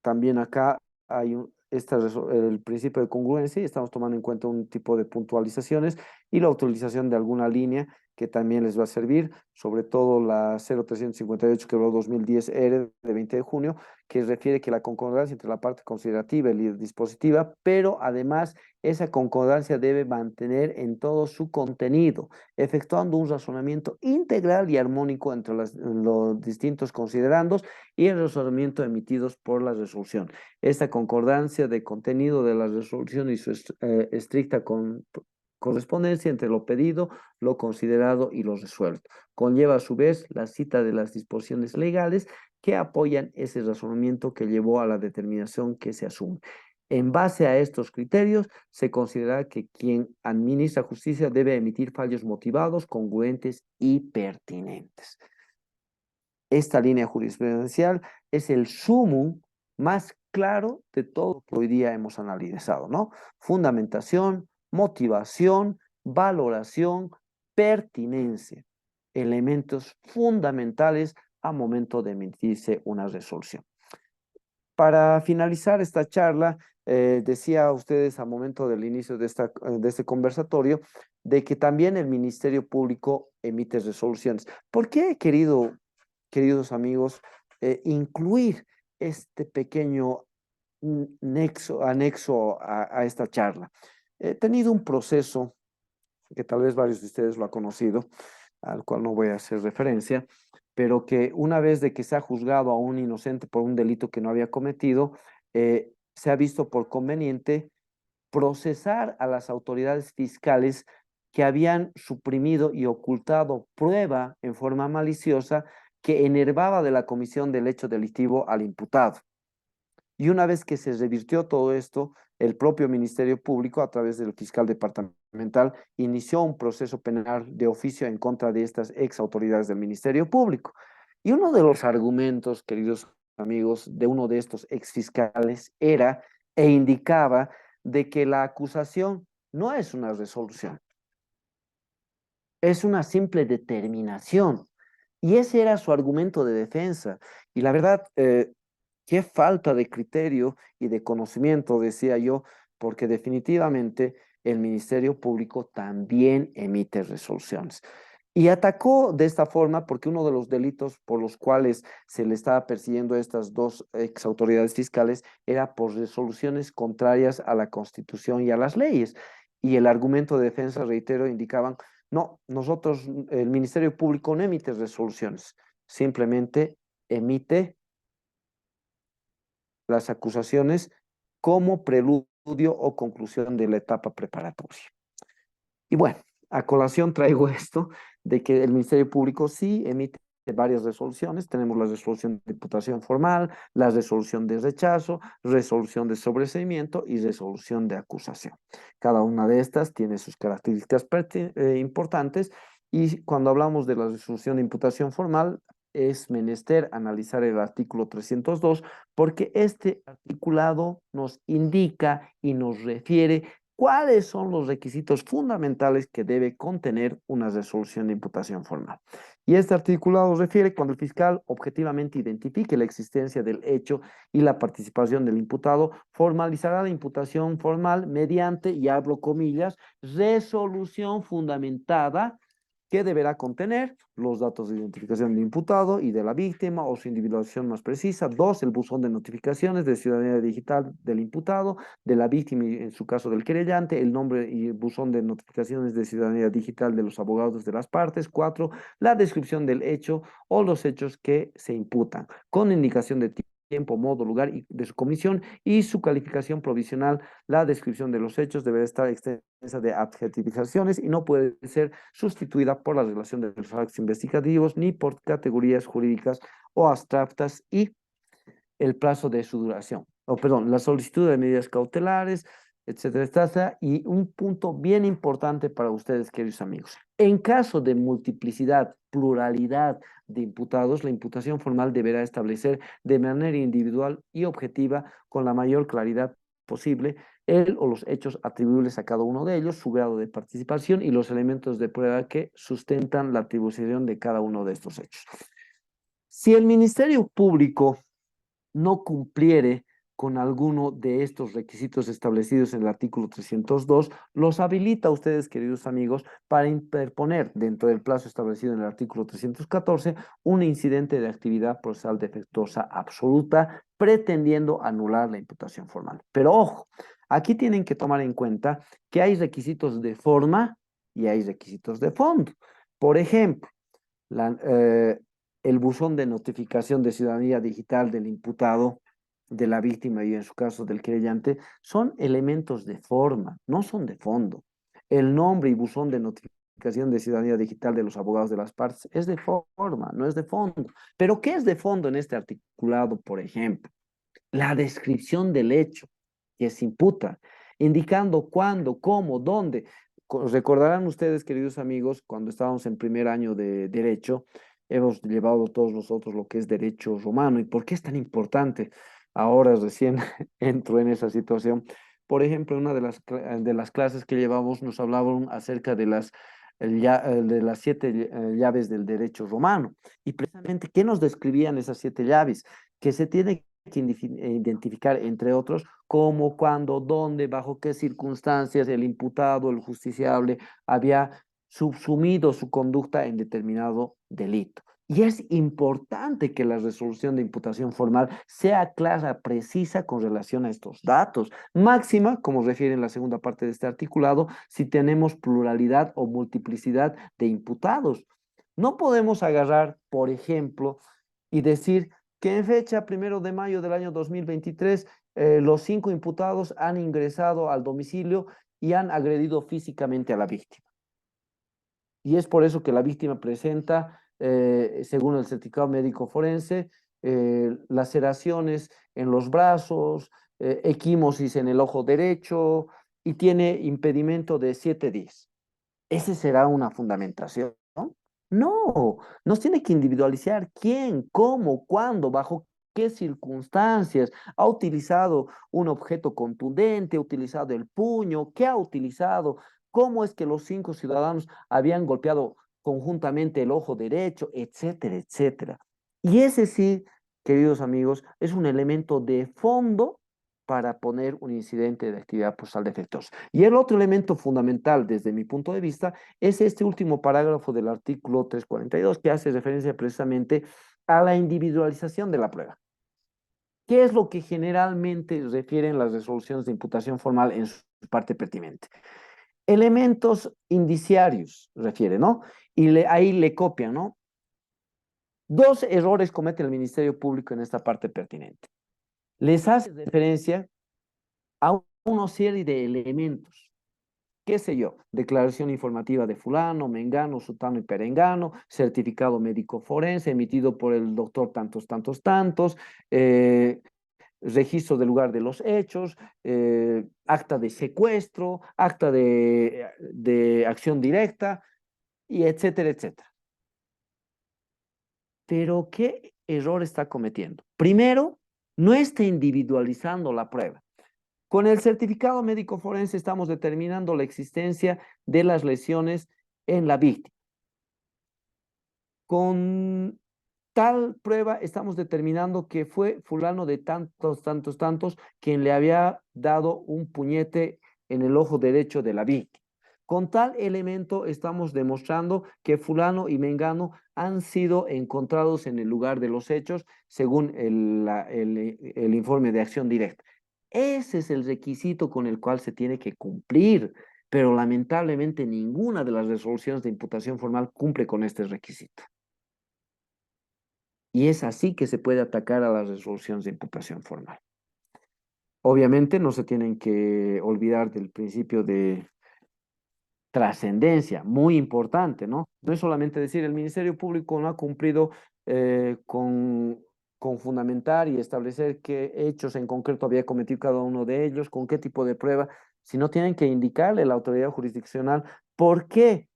También acá hay el principio de congruencia y estamos tomando en cuenta un tipo de puntualizaciones y la utilización de alguna línea que también les va a servir, sobre todo la 0358/2010 R de 20 de junio, que refiere que la concordancia entre la parte considerativa y dispositiva, pero además esa concordancia debe mantener en todo su contenido, efectuando un razonamiento integral y armónico entre los distintos considerandos y el razonamiento emitidos por la resolución. Esta concordancia de contenido de la resolución y su estricta correspondencia entre lo pedido, lo considerado y lo resuelto. Conlleva a su vez la cita de las disposiciones legales que apoyan ese razonamiento que llevó a la determinación que se asume. En base a estos criterios, se considera que quien administra justicia debe emitir fallos motivados, congruentes y pertinentes. Esta línea jurisprudencial es el sumum más claro de todo lo que hoy día hemos analizado, ¿no? Fundamentación, motivación, valoración, pertinencia, elementos fundamentales a momento de emitirse una resolución. Para finalizar esta charla, decía a ustedes al momento del inicio de este conversatorio de que también el Ministerio Público emite resoluciones. ¿Por qué he querido, queridos amigos, incluir este pequeño anexo a esta charla? He tenido un proceso que tal vez varios de ustedes lo han conocido, al cual no voy a hacer referencia, pero que una vez de que se ha juzgado a un inocente por un delito que no había cometido, se ha visto por conveniente procesar a las autoridades fiscales que habían suprimido y ocultado prueba en forma maliciosa que enervaba de la comisión del hecho delictivo al imputado. Y una vez que se revirtió todo esto, el propio Ministerio Público, a través del fiscal departamental, inició un proceso penal de oficio en contra de estas ex autoridades del Ministerio Público. Y uno de los argumentos, queridos amigos, de uno de estos ex fiscales era e indicaba de que la acusación no es una resolución, es una simple determinación. Y ese era su argumento de defensa. Y la verdad, qué falta de criterio y de conocimiento, decía yo, porque definitivamente el Ministerio Público también emite resoluciones. Y atacó de esta forma porque uno de los delitos por los cuales se le estaba persiguiendo a estas dos ex autoridades fiscales era por resoluciones contrarias a la Constitución y a las leyes. Y el argumento de defensa, reitero, indicaban, no, nosotros, el Ministerio Público no emite resoluciones, simplemente emite las acusaciones como preludio o conclusión de la etapa preparatoria. Y bueno, a colación traigo esto de que el Ministerio Público sí emite varias resoluciones. Tenemos la resolución de imputación formal, la resolución de rechazo, resolución de sobreseimiento y resolución de acusación. Cada una de estas tiene sus características importantes y cuando hablamos de la resolución de imputación formal, es menester analizar el artículo 302 porque este articulado nos indica y nos refiere cuáles son los requisitos fundamentales que debe contener una resolución de imputación formal. Y este articulado refiere cuando el fiscal objetivamente identifique la existencia del hecho y la participación del imputado, formalizará la imputación formal mediante, y abro comillas, resolución fundamentada que deberá contener los datos de identificación del imputado y de la víctima o su individuación más precisa. Dos, el buzón de notificaciones de ciudadanía digital del imputado, de la víctima y en su caso del querellante, el nombre y el buzón de notificaciones de ciudadanía digital de los abogados de las partes. Cuatro, la descripción del hecho o los hechos que se imputan, con indicación de tiempo, modo, lugar y de su comisión y su calificación provisional. La descripción de los hechos deberá estar extensa de adjetivizaciones y no puede ser sustituida por la relación de los actos investigativos ni por categorías jurídicas o abstractas y el plazo de su duración. o perdón, la solicitud de medidas cautelares, etcétera, etcétera. Y un punto bien importante para ustedes, queridos amigos. En caso de multiplicidad, pluralidad de imputados, la imputación formal deberá establecer de manera individual y objetiva, con la mayor claridad posible, el o los hechos atribuibles a cada uno de ellos, su grado de participación y los elementos de prueba que sustentan la atribución de cada uno de estos hechos. Si el Ministerio Público no cumpliere con alguno de estos requisitos establecidos en el artículo 302, los habilita a ustedes, queridos amigos, para interponer dentro del plazo establecido en el artículo 314 un incidente de actividad procesal defectuosa absoluta, pretendiendo anular la imputación formal. Pero ojo, aquí tienen que tomar en cuenta que hay requisitos de forma y hay requisitos de fondo. Por ejemplo, la, el buzón de notificación de ciudadanía digital del imputado, de la víctima y en su caso del querellante, son elementos de forma, no son de fondo. El nombre y buzón de notificación de ciudadanía digital de los abogados de las partes es de forma, no es de fondo. Pero ¿qué es de fondo en este articulado, por ejemplo? La descripción del hecho que se imputa, indicando cuándo, cómo, dónde. Recordarán ustedes, queridos amigos, cuando estábamos en primer año de Derecho, hemos llevado todos nosotros lo que es derecho romano. ¿Y por qué es tan importante? Ahora recién entro en esa situación. Por ejemplo, en una de las clases que llevamos nos hablaban acerca de las siete llaves del derecho romano. Y precisamente, ¿qué nos describían esas siete llaves? Que se tiene que identificar, entre otros, cómo, cuándo, dónde, bajo qué circunstancias el imputado, el justiciable, había subsumido su conducta en determinado delito. Y es importante que la resolución de imputación formal sea clara, precisa con relación a estos datos. Máxima, como refiere en la segunda parte de este articulado, si tenemos pluralidad o multiplicidad de imputados. No podemos agarrar, por ejemplo, y decir que en fecha 1 de mayo del año 2023, los 5 imputados han ingresado al domicilio y han agredido físicamente a la víctima. Y es por eso que la víctima presenta, según el certificado médico forense, laceraciones en los brazos, equimosis en el ojo derecho y tiene impedimento de 7 días. ¿Ese será una fundamentación? No, nos tiene que individualizar quién, cómo, cuándo, bajo qué circunstancias ha utilizado un objeto contundente, ha utilizado el puño, qué ha utilizado, cómo es que los 5 ciudadanos habían golpeado conjuntamente el ojo derecho, etcétera, etcétera. Y ese sí, queridos amigos, es un elemento de fondo para poner un incidente de actividad procesal defectuosa. Y el otro elemento fundamental desde mi punto de vista es este último parágrafo del artículo 342 que hace referencia precisamente a la individualización de la prueba. ¿Qué es lo que generalmente refieren las resoluciones de imputación formal en su parte pertinente? Elementos indiciarios, refiere, ¿no? Y ahí le copian, ¿no? 2 errores comete el Ministerio Público en esta parte pertinente. Les hace referencia a una serie de elementos, qué sé yo, declaración informativa de fulano, mengano, sutano y perengano, certificado médico forense emitido por el doctor tantos, tantos, tantos, registro del lugar de los hechos, acta de secuestro, acta de acción directa, y etcétera, etcétera. Pero ¿qué error está cometiendo? Primero, no está individualizando la prueba. Con el certificado médico forense estamos determinando la existencia de las lesiones en la víctima. Con tal prueba estamos determinando que fue fulano de tantos, tantos, tantos quien le había dado un puñete en el ojo derecho de la víctima. Con tal elemento estamos demostrando que fulano y mengano han sido encontrados en el lugar de los hechos según el informe de acción directa. Ese es el requisito con el cual se tiene que cumplir, pero lamentablemente ninguna de las resoluciones de imputación formal cumple con este requisito. Y es así que se puede atacar a las resoluciones de imputación formal. Obviamente no se tienen que olvidar del principio de trascendencia, muy importante, ¿no? No es solamente decir el Ministerio Público no ha cumplido con con fundamentar y establecer qué hechos en concreto había cometido cada uno de ellos, con qué tipo de prueba, sino tienen que indicarle a la autoridad jurisdiccional por qué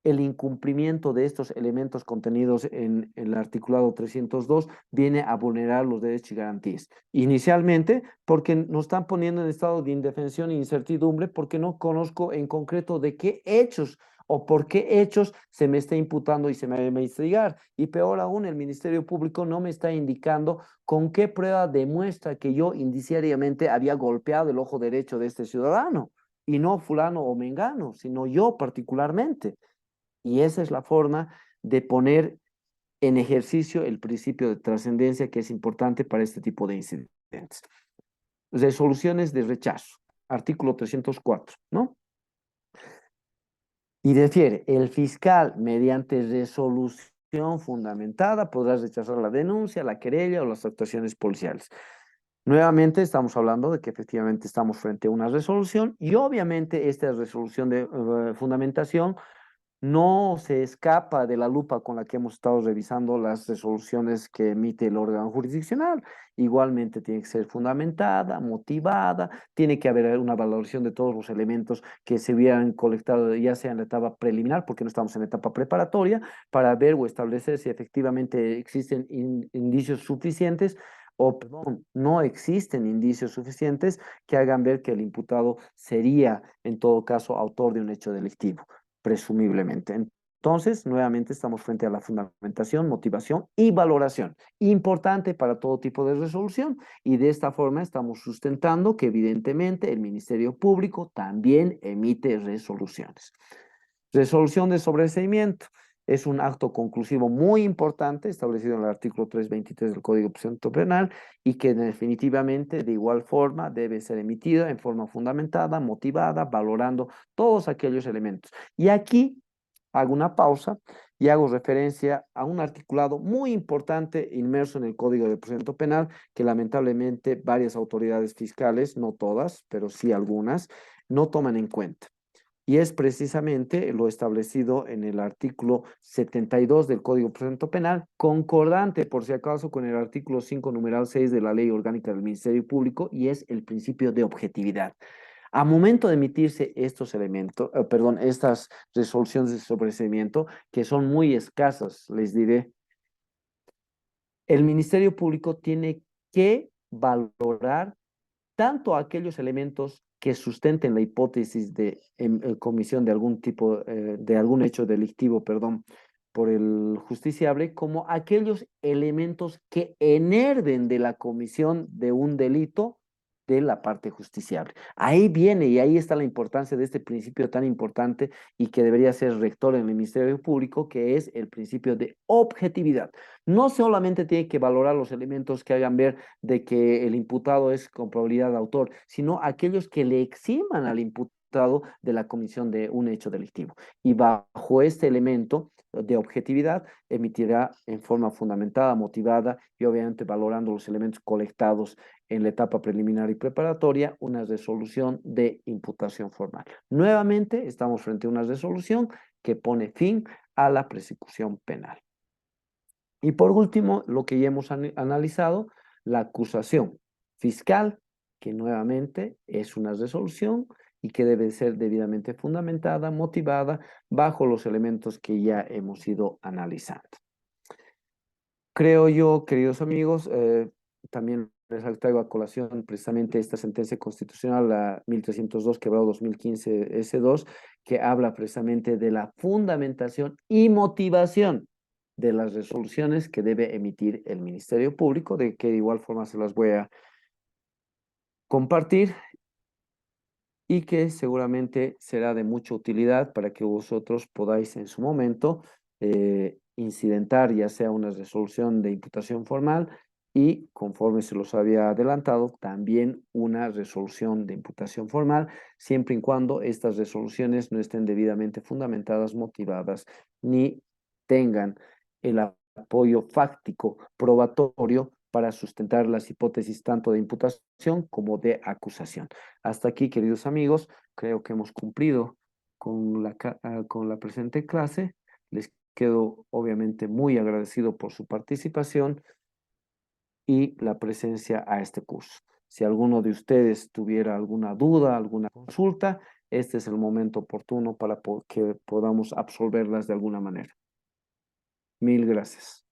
el incumplimiento de estos elementos contenidos en el articulado 302 viene a vulnerar los derechos y garantías. Inicialmente, porque nos están poniendo en estado de indefensión e incertidumbre, porque no conozco en concreto de qué hechos o por qué hechos se me está imputando y se me va a investigar. Y peor aún, el Ministerio Público no me está indicando con qué prueba demuestra que yo indiciariamente había golpeado el ojo derecho de este ciudadano, y no fulano o mengano, sino yo particularmente. Y esa es la forma de poner en ejercicio el principio de trascendencia que es importante para este tipo de incidentes. Resoluciones de rechazo, artículo 304, ¿no? Y refiere, el fiscal mediante resolución fundamentada podrá rechazar la denuncia, la querella o las actuaciones policiales. Nuevamente estamos hablando de que efectivamente estamos frente a una resolución y obviamente esta resolución de fundamentación no se escapa de la lupa con la que hemos estado revisando las resoluciones que emite el órgano jurisdiccional. Igualmente tiene que ser fundamentada, motivada, tiene que haber una valoración de todos los elementos que se hubieran colectado, ya sea en la etapa preliminar, porque no estamos en la etapa preparatoria, para ver o establecer si efectivamente existen indicios suficientes o, perdón, no existen indicios suficientes que hagan ver que el imputado sería, en todo caso, autor de un hecho delictivo presumiblemente. Entonces, nuevamente estamos frente a la fundamentación, motivación y valoración, importante para todo tipo de resolución, y de esta forma estamos sustentando que evidentemente el Ministerio Público también emite resoluciones. Resolución de sobreseimiento. Es un acto conclusivo muy importante establecido en el artículo 323 del Código de Procedimiento Penal y que definitivamente de igual forma debe ser emitida en forma fundamentada, motivada, valorando todos aquellos elementos. Y aquí hago una pausa y hago referencia a un articulado muy importante inmerso en el Código de Procedimiento Penal que lamentablemente varias autoridades fiscales, no todas, pero sí algunas, no toman en cuenta. Y es precisamente lo establecido en el artículo 72 del Código de Procedimiento Penal, concordante, por si acaso, con el artículo 5, numeral 6 de la Ley Orgánica del Ministerio Público, y es el principio de objetividad. A momento de emitirse estos elementos, perdón, estas resoluciones de sobreseimiento, que son muy escasas, les diré, el Ministerio Público tiene que valorar tanto aquellos elementos que sustenten la hipótesis de comisión de algún tipo, de algún hecho delictivo, perdón, por el justiciable, como aquellos elementos que enerven de la comisión de un delito de la parte justiciable. Ahí viene y ahí está la importancia de este principio tan importante y que debería ser rector en el Ministerio Público, que es el principio de objetividad. No solamente tiene que valorar los elementos que hagan ver de que el imputado es con probabilidad de autor, sino aquellos que le eximan al imputado de la comisión de un hecho delictivo. Y bajo este elemento de objetividad emitirá en forma fundamentada, motivada y obviamente valorando los elementos colectados en la etapa preliminar y preparatoria, una resolución de imputación formal. Nuevamente, estamos frente a una resolución que pone fin a la persecución penal. Y por último, lo que ya hemos analizado, la acusación fiscal, que nuevamente es una resolución y que debe ser debidamente fundamentada, motivada, bajo los elementos que ya hemos ido analizando. Creo yo, queridos amigos, también les traigo a colación precisamente esta sentencia constitucional, la 1302, quebrado 2015 S2, que habla precisamente de la fundamentación y motivación de las resoluciones que debe emitir el Ministerio Público, de que de igual forma se las voy a compartir y que seguramente será de mucha utilidad para que vosotros podáis en su momento incidentar ya sea una resolución de imputación formal y, conforme se los había adelantado, también una resolución de imputación formal, siempre y cuando estas resoluciones no estén debidamente fundamentadas, motivadas, ni tengan el apoyo fáctico probatorio para sustentar las hipótesis tanto de imputación como de acusación. Hasta aquí, queridos amigos, creo que hemos cumplido con la presente clase. Les quedo obviamente muy agradecido por su participación y la presencia a este curso. Si alguno de ustedes tuviera alguna duda, alguna consulta, este es el momento oportuno para que podamos absolverlas de alguna manera. Mil gracias.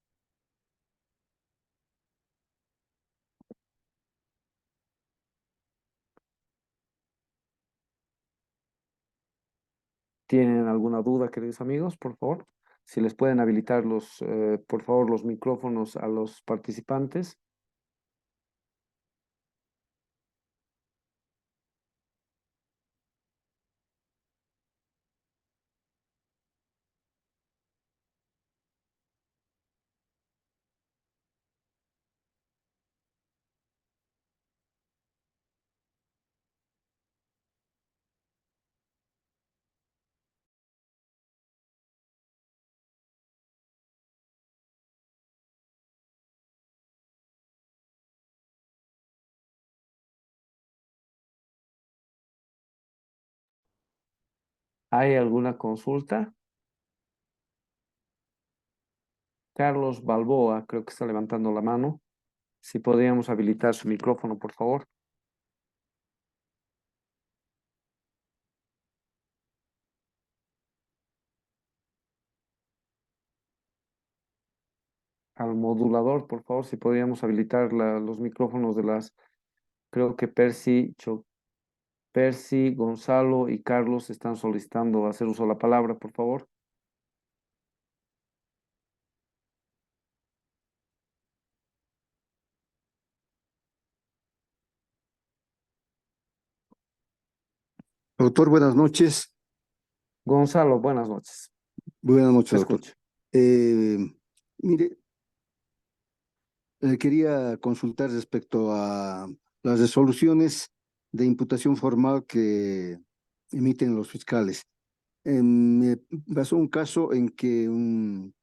¿Tienen alguna duda, queridos amigos? Por favor, si les pueden habilitar por favor, los micrófonos a los participantes. ¿Hay alguna consulta? Carlos Balboa, creo que está levantando la mano. Si podríamos habilitar su micrófono, por favor. Al modulador, por favor, si podríamos habilitar los micrófonos de creo que Percy, Gonzalo y Carlos están solicitando hacer uso de la palabra, por favor.
Doctor, buenas noches.
Gonzalo, buenas noches.
Buenas noches,
Te
doctor.
escucho.
Eh, Mire, quería consultar respecto a las resoluciones de imputación formal que emiten los fiscales. Me pasó un caso en que un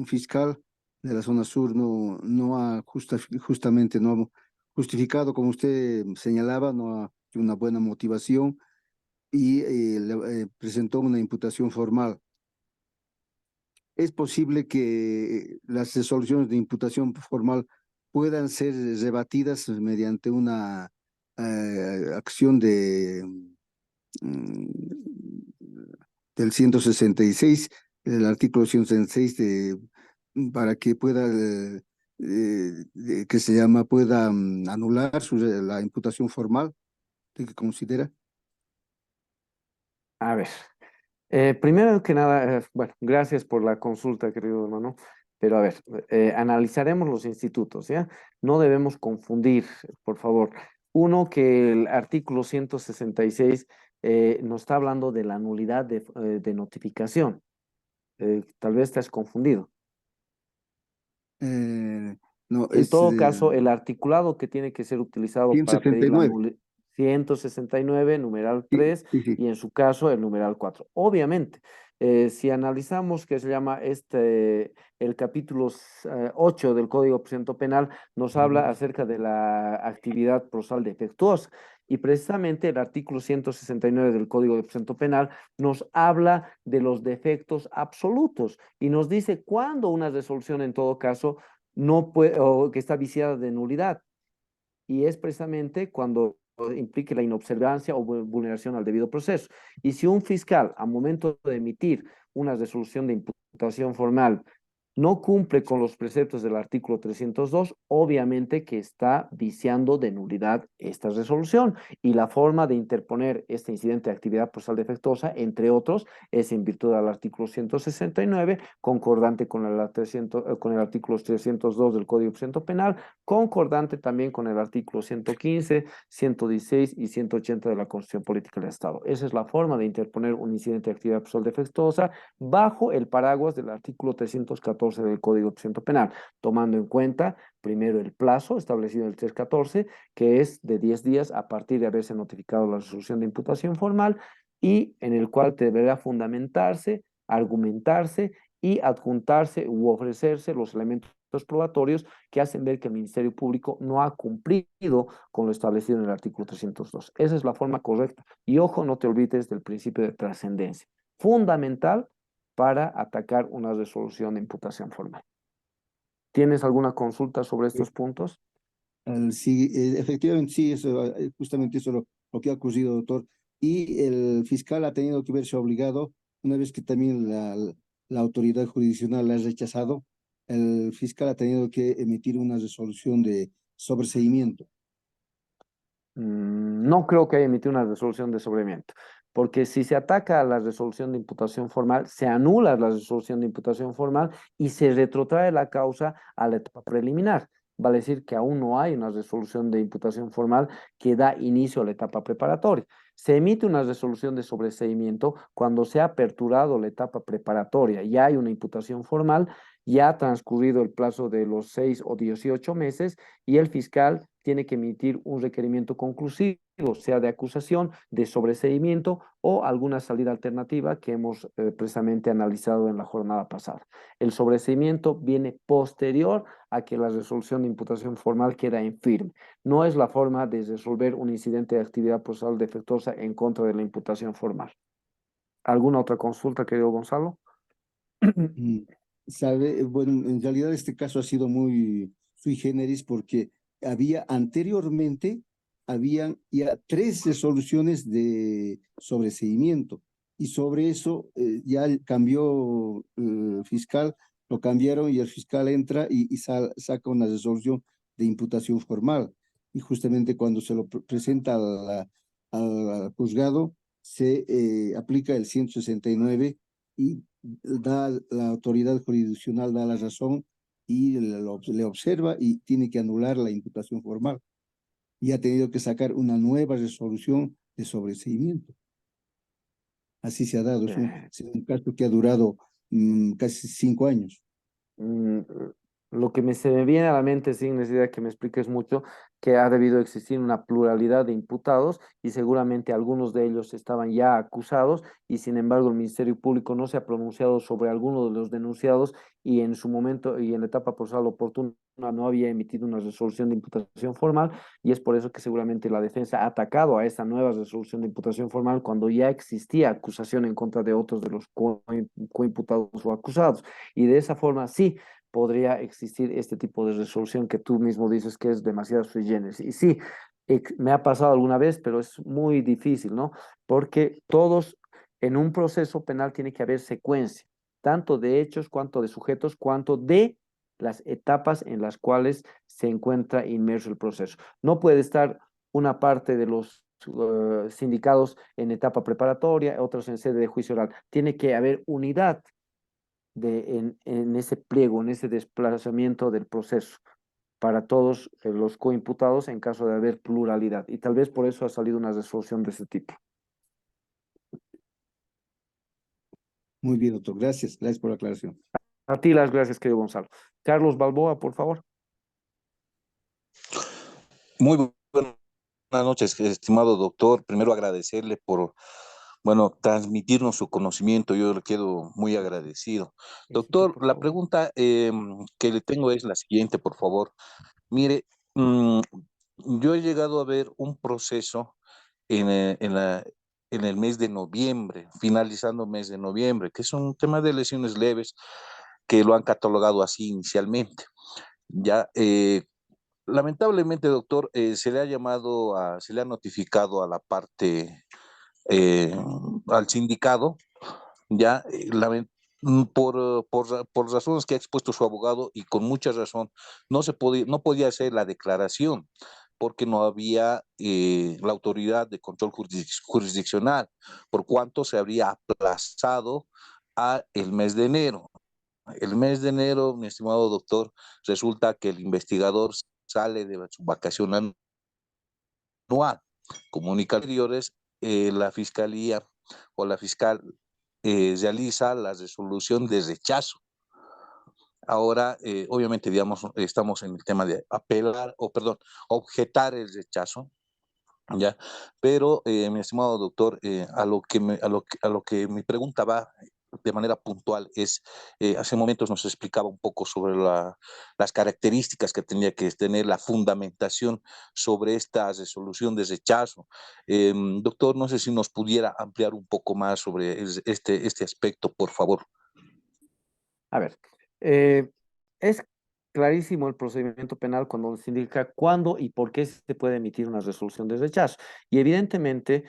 fiscal de la zona sur no ha justamente no ha justificado, como usted señalaba, no ha hecho una buena motivación y presentó una imputación formal. ¿Es posible que las resoluciones de imputación formal puedan ser rebatidas mediante una acción mm, del 166, el artículo 166 para que pueda, que se llama, pueda anular la imputación formal que considera?
A ver, primero que nada, bueno, gracias por la consulta, querido hermano, pero a ver, analizaremos los institutos, ¿ya? No debemos confundir, por favor. Uno, que el artículo 166 nos está hablando de la nulidad de notificación. Tal vez te has confundido.
Eh, no,
En
es
todo caso, el articulado que tiene que ser utilizado para pedir la
169.
nulidad, 169, numeral
Sí,
3,
sí, sí.
y en su caso el numeral 4. Obviamente, si analizamos que se llama el capítulo 8 del Código de Procedimiento Penal, nos habla acerca de la actividad procesal defectuosa. Y precisamente el artículo 169 del Código de Procedimiento Penal nos habla de los defectos absolutos y nos dice cuándo una resolución en todo caso no puede, o que está viciada de nulidad. Y es precisamente cuando implique la inobservancia o vulneración al debido proceso. Y si un fiscal, a momento de emitir una resolución de imputación formal, no cumple con los preceptos del artículo 302, obviamente que está viciando de nulidad esta resolución. Y la forma de interponer este incidente de actividad procesal defectuosa, entre otros, es en virtud del artículo 169, concordante con con el artículo 302 del Código de Procedimiento Penal, concordante también con el artículo 115, 116 y 180 de la Constitución Política del Estado. Esa es la forma de interponer un incidente de actividad procesal defectuosa bajo el paraguas del artículo 314 del Código de Procedimiento Penal, tomando en cuenta primero el plazo establecido en el 314, que es de 10 días a partir de haberse notificado la resolución de imputación formal y en el cual deberá fundamentarse, argumentarse y adjuntarse u ofrecerse los elementos probatorios que hacen ver que el Ministerio Público no ha cumplido con lo establecido en el artículo 302. Esa es la forma correcta. Y ojo, no te olvides del principio de trascendencia. Fundamental para atacar una resolución de imputación formal. ¿Tienes alguna consulta sobre estos puntos?
Sí, efectivamente, sí, eso, justamente eso lo que ha ocurrido, doctor. Y el fiscal ha tenido que verse obligado, una vez que también la autoridad jurisdiccional la ha rechazado, el fiscal ha tenido que emitir una resolución de sobreseimiento.
No creo que haya emitido una resolución de sobrevimiento, porque si se ataca a la resolución de imputación formal, se anula la resolución de imputación formal y se retrotrae la causa a la etapa preliminar. Vale decir que aún no hay una resolución de imputación formal que da inicio a la etapa preparatoria. Se emite una resolución de sobreseimiento cuando se ha aperturado la etapa preparatoria y hay una imputación formal, ya ha transcurrido el plazo de los 6 o 18 meses y el fiscal tiene que emitir un requerimiento conclusivo, sea de acusación, de sobreseimiento o alguna salida alternativa que hemos precisamente analizado en la jornada pasada. El sobreseimiento viene posterior a que la resolución de imputación formal queda en firme. No es la forma de resolver un incidente de actividad procesal defectuosa en contra de la imputación formal. ¿Alguna otra consulta, querido Gonzalo?
Mm, Sabe, bueno, en realidad este caso ha sido muy sui generis porque había anteriormente, habían ya tres resoluciones de sobreseimiento y sobre eso ya cambió fiscal, lo cambiaron y el fiscal entra y saca una resolución de imputación formal y justamente cuando se lo presenta al juzgado se aplica el 169 y da, la autoridad jurisdiccional da la razón y le observa y tiene que anular la imputación formal. Y ha tenido que sacar una nueva resolución de sobreseimiento. Así se ha dado. Es un caso que ha durado casi 5 años.
Mm, Lo que se me viene a la mente, sin necesidad que me expliques mucho, que ha debido existir una pluralidad de imputados y seguramente algunos de ellos estaban ya acusados y sin embargo el Ministerio Público no se ha pronunciado sobre alguno de los denunciados y en su momento y en la etapa procesal oportuna no había emitido una resolución de imputación formal y es por eso que seguramente la defensa ha atacado a esa nueva resolución de imputación formal cuando ya existía acusación en contra de otros de los coimputados o acusados. Y de esa forma sí podría existir este tipo de resolución que tú mismo dices que es demasiado sui generis. Y sí, me ha pasado alguna vez, pero es muy difícil, ¿no? Porque todos en un proceso penal tiene que haber secuencia, tanto de hechos, cuanto de sujetos, cuanto de las etapas en las cuales se encuentra inmerso el proceso. No puede estar una parte de los sindicados en etapa preparatoria, otros en sede de juicio oral. Tiene que haber unidad en ese pliego, en ese desplazamiento del proceso para todos los coimputados en caso de haber pluralidad. Y tal vez por eso ha salido una resolución de ese tipo.
Muy bien, doctor. Gracias. Gracias por la aclaración.
A ti las gracias, querido Gonzalo. Carlos Balboa, por favor.
Muy buenas noches, estimado doctor. Primero agradecerle por, bueno, transmitirnos su conocimiento. Yo le quedo muy agradecido.
Hijito,
Doctor,
por
la
favor.
pregunta que le tengo es la siguiente, por favor. Mire, mm, yo he llegado a ver un proceso en el mes de noviembre, finalizando mes de noviembre, que es un tema de lesiones leves que lo han catalogado así inicialmente. Ya, lamentablemente, doctor, se le ha notificado a la parte, eh, al sindicato, ya, por razones que ha expuesto su abogado y con mucha razón, no podía hacer la declaración porque no había la autoridad de control jurisdiccional, por cuanto se habría aplazado a el mes de enero. El mes de enero, mi estimado doctor, resulta que el investigador sale de su vacación anual. Comunica anteriores, la fiscalía o la fiscal realiza la resolución de rechazo. Ahora, obviamente, digamos, estamos en el tema de apelar, o perdón, objetar el rechazo, ¿ya? Pero, mi estimado doctor, a lo que mi pregunta va de manera puntual es, hace momentos nos explicaba un poco sobre las características que tendría que tener la fundamentación sobre esta resolución de rechazo. Doctor, no sé si nos pudiera ampliar un poco más sobre este aspecto, por favor.
A ver, eh, es clarísimo el procedimiento penal cuando se indica cuándo y por qué se puede emitir una resolución de rechazo. Y evidentemente,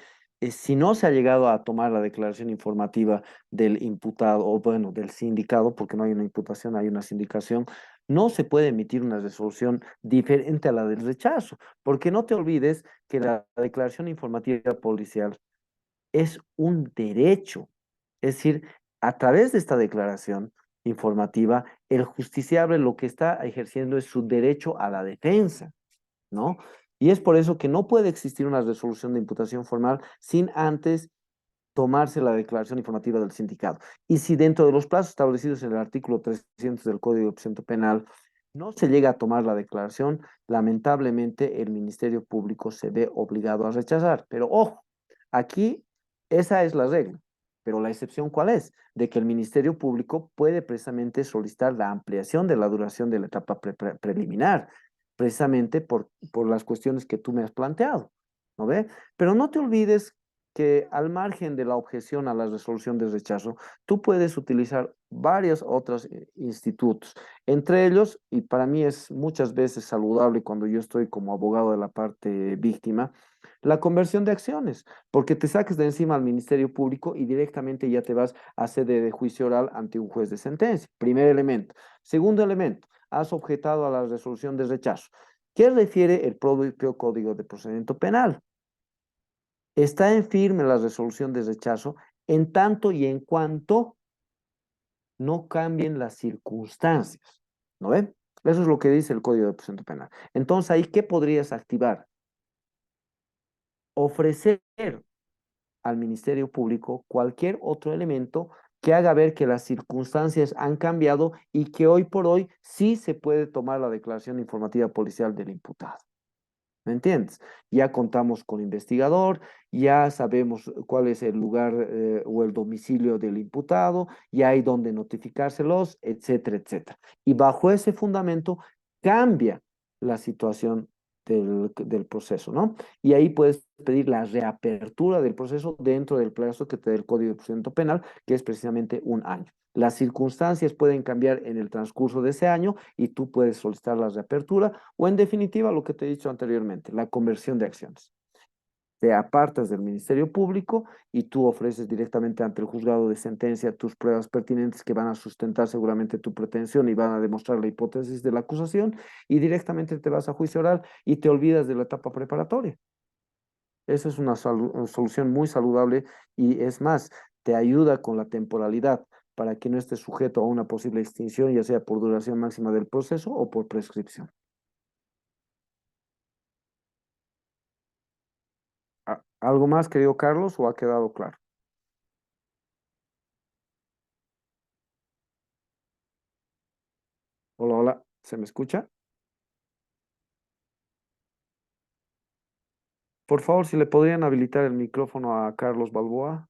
si no se ha llegado a tomar la declaración informativa del imputado, o bueno, del sindicado, porque no hay una imputación, hay una sindicación, no se puede emitir una resolución diferente a la del rechazo, porque no te olvides que la declaración informativa policial es un derecho. Es decir, a través de esta declaración informativa, el justiciable lo que está ejerciendo es su derecho a la defensa, ¿no? Y es por eso que no puede existir una resolución de imputación formal sin antes tomarse la declaración informativa del sindicato. Y si dentro de los plazos establecidos en el artículo 300 del Código de Procedimiento Penal no se llega a tomar la declaración, lamentablemente el Ministerio Público se ve obligado a rechazar. Pero ojo, aquí esa es la regla. Pero la excepción, ¿cuál es? De que el Ministerio Público puede precisamente solicitar la ampliación de la duración de la etapa preliminar, precisamente por las cuestiones que tú me has planteado, ¿no ve? Pero no te olvides que al margen de la objeción a la resolución de rechazo, tú puedes utilizar varios otros institutos. Entre ellos, y para mí es muchas veces saludable cuando yo estoy como abogado de la parte víctima, la conversión de acciones, porque te saques de encima al Ministerio Público y directamente ya te vas a sede de juicio oral ante un juez de sentencia. Primer elemento. Segundo elemento, has objetado a la resolución de rechazo. ¿Qué refiere el propio Código de Procedimiento Penal? Está en firme la resolución de rechazo en tanto y en cuanto no cambien las circunstancias. ¿No ven? Eso es lo que dice el Código de Procedimiento Penal. Entonces, ¿ahí qué podrías activar? Ofrecer al Ministerio Público cualquier otro elemento que haga ver que las circunstancias han cambiado y que hoy por hoy sí se puede tomar la declaración informativa policial del imputado. ¿Me entiendes? Ya contamos con investigador, ya sabemos cuál es el lugar o el domicilio del imputado, ya hay donde notificárselos, etcétera, etcétera. Y bajo ese fundamento cambia la situación del proceso, ¿no? Y ahí puedes pedir la reapertura del proceso dentro del plazo que te dé el Código de Procedimiento Penal, que es precisamente un año. Las circunstancias pueden cambiar en el transcurso de ese año y tú puedes solicitar la reapertura o en definitiva lo que te he dicho anteriormente, la conversión de acciones. Te apartas del Ministerio Público y tú ofreces directamente ante el juzgado de sentencia tus pruebas pertinentes que van a sustentar seguramente tu pretensión y van a demostrar la hipótesis de la acusación y directamente te vas a juicio oral y te olvidas de la etapa preparatoria. Esa es una solución muy saludable y es más, te ayuda con la temporalidad para que no estés sujeto a una posible extinción, ya sea por duración máxima del proceso o por prescripción. ¿Algo más, querido Carlos, o ha quedado claro? Hola, hola, ¿se me escucha? Por favor, si le podrían habilitar el micrófono a Carlos Balboa.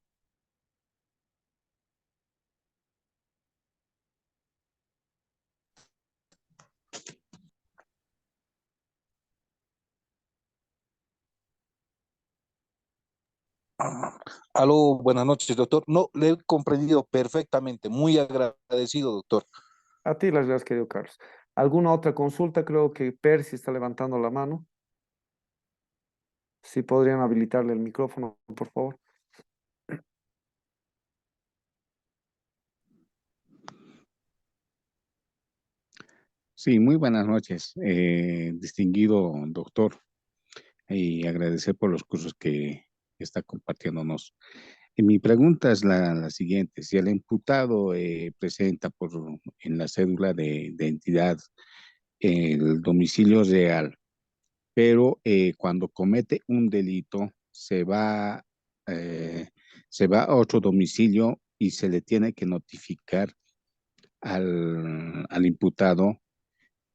Aló, buenas noches, doctor. No, le he comprendido perfectamente. Muy agradecido, doctor.
A ti las gracias, querido Carlos. ¿Alguna otra consulta? Creo que Percy está levantando la mano. Si podrían habilitarle el micrófono, por favor.
Sí, muy buenas noches, distinguido doctor, y agradecer por los cursos que está compartiéndonos. Y mi pregunta es la siguiente: si el imputado presenta en la cédula de identidad el domicilio real, pero cuando comete un delito eh, se va a otro domicilio y se le tiene que notificar al imputado.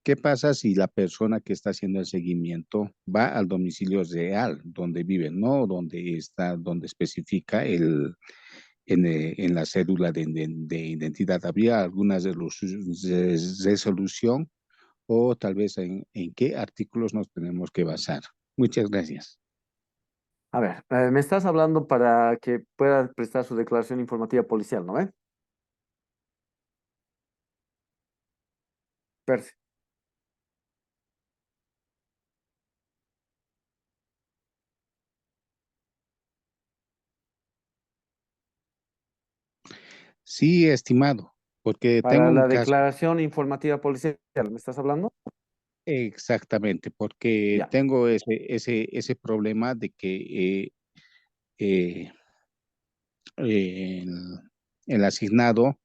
¿Qué pasa si la persona que está haciendo el seguimiento va al domicilio real donde vive, no donde está, donde especifica en la cédula de identidad? ¿Habría alguna resolución o tal vez en qué artículos nos tenemos que basar? Muchas gracias.
A ver, me estás hablando para que pueda prestar su declaración informativa policial, ¿no ve? Percy.
Sí, estimado, porque tengo
Para
un
la
caso.
declaración informativa policial, ¿me estás hablando?
Exactamente, porque
Ya.
tengo ese problema de que eh, el, el asignado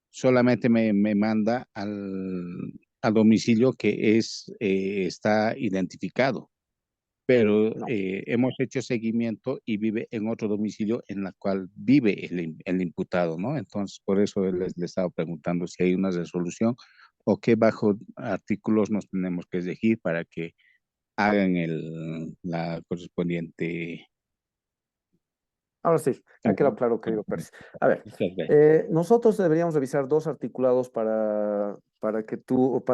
solamente me manda al domicilio que está identificado, pero
No.
hemos hecho seguimiento y vive en otro domicilio en la cual vive el imputado, ¿no? Entonces, por eso le estaba preguntando si hay una resolución o qué bajo artículos nos tenemos que regir para que hagan la correspondiente.
Ahora sí, ha quedado claro, querido Percy. A ver,
Muchas gracias.
nosotros deberíamos revisar dos articulados para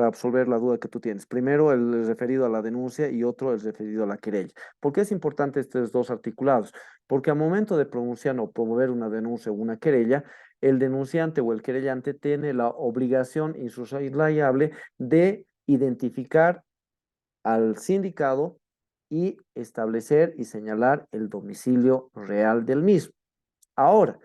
absolver la duda que tú tienes. Primero, el referido a la denuncia y otro, el referido a la querella. ¿Por qué es importante estos dos articulados? Porque al momento de pronunciar o promover una denuncia o una querella, el denunciante o el querellante tiene la obligación insoslayable de identificar al sindicado y establecer y señalar el domicilio real del mismo. Ahora,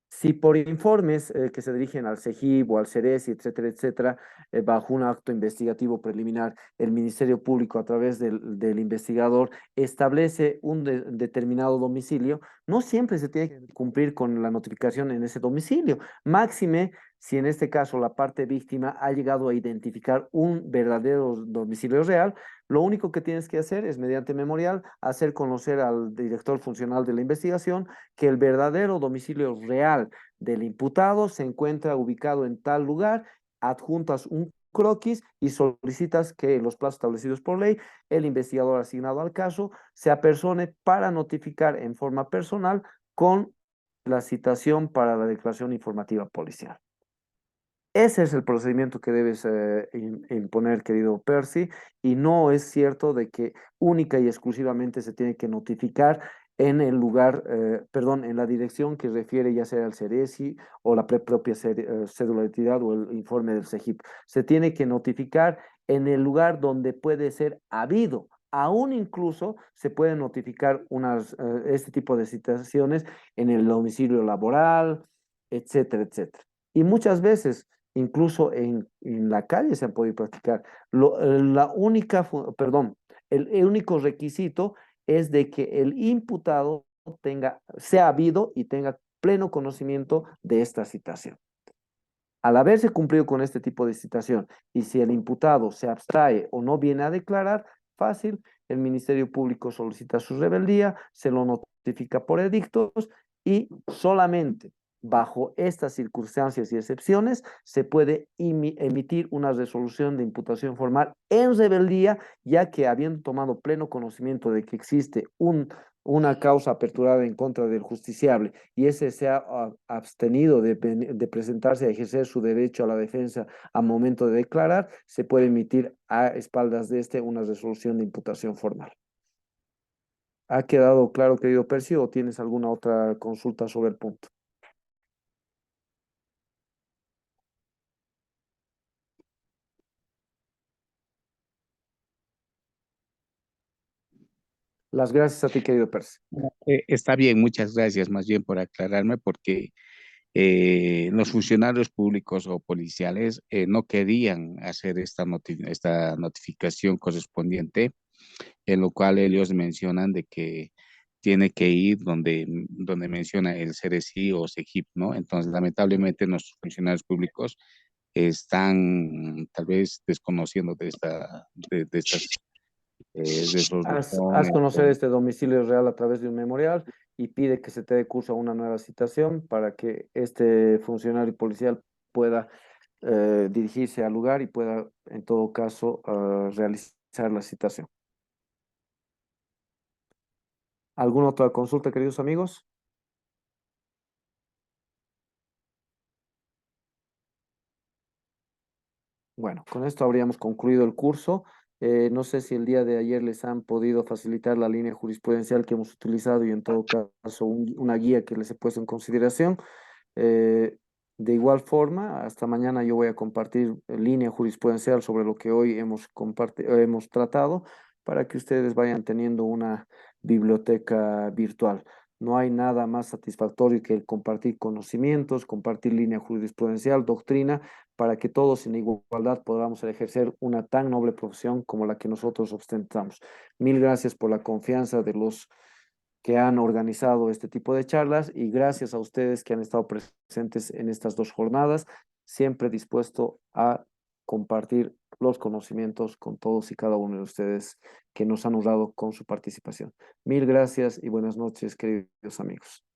si por informes que se dirigen al CEGIP o al CERESI, etcétera, etcétera, bajo un acto investigativo preliminar, el Ministerio Público a través del investigador establece un determinado domicilio, no siempre se tiene que cumplir con la notificación en ese domicilio. Máxime si en este caso la parte víctima ha llegado a identificar un verdadero domicilio real, lo único que tienes que hacer es, mediante memorial, hacer conocer al director funcional de la investigación que el verdadero domicilio real del imputado se encuentra ubicado en tal lugar, adjuntas un croquis y solicitas que en los plazos establecidos por ley, el investigador asignado al caso se apersone para notificar en forma personal con la citación para la declaración informativa policial. Ese es el procedimiento que debes imponer, querido Percy, y no es cierto de que única y exclusivamente se tiene que notificar en el lugar, perdón, en la dirección que refiere ya sea al CERESI o la propia cédula de identidad o el informe del CEGIP. Se tiene que notificar en el lugar donde puede ser habido. Aún incluso se pueden notificar este tipo de situaciones en el domicilio laboral, etcétera, etcétera. Y muchas veces incluso en la calle se han podido practicar. La única, perdón, el único requisito es de que el imputado sea habido y tenga pleno conocimiento de esta citación. Al haberse cumplido con este tipo de citación y si el imputado se abstrae o no viene a declarar, fácil, el Ministerio Público solicita su rebeldía, se lo notifica por edictos y solamente bajo estas circunstancias y excepciones se puede emitir una resolución de imputación formal en rebeldía, ya que habiendo tomado pleno conocimiento de que existe una causa aperturada en contra del justiciable y ese se ha abstenido de presentarse a ejercer su derecho a la defensa a momento de declarar, se puede emitir a espaldas de este una resolución de imputación formal. ¿Ha quedado claro, querido Percy, o tienes alguna otra consulta sobre el punto? Las gracias a ti, querido Percy.
Está bien, muchas gracias más bien por aclararme, porque los funcionarios públicos o policiales no querían hacer esta notificación correspondiente, en lo cual ellos mencionan de que tiene que ir donde menciona el CERESI o CEGIP, ¿no? Entonces, lamentablemente, nuestros funcionarios públicos están tal vez desconociendo de estas
Haz
resoluciones.
conocer este domicilio real a través de un memorial y pide que se te dé curso a una nueva citación para que este funcionario policial pueda dirigirse al lugar y pueda, en todo caso, realizar la citación. ¿Alguna otra consulta, queridos amigos? Bueno, con esto habríamos concluido el curso. No sé si el día de ayer les han podido facilitar la línea jurisprudencial que hemos utilizado y en todo caso una guía que les he puesto en consideración. Eh, de igual forma, hasta mañana yo voy a compartir línea jurisprudencial sobre lo que hoy hemos tratado para que ustedes vayan teniendo una biblioteca virtual. No hay nada más satisfactorio que el compartir conocimientos, compartir línea jurisprudencial, doctrina, para que todos en igualdad podamos ejercer una tan noble profesión como la que nosotros ostentamos. Mil gracias por la confianza de los que han organizado este tipo de charlas y gracias a ustedes que han estado presentes en estas 2 jornadas, siempre dispuesto a compartir los conocimientos con todos y cada uno de ustedes que nos han honrado con su participación. Mil gracias y buenas noches, queridos amigos.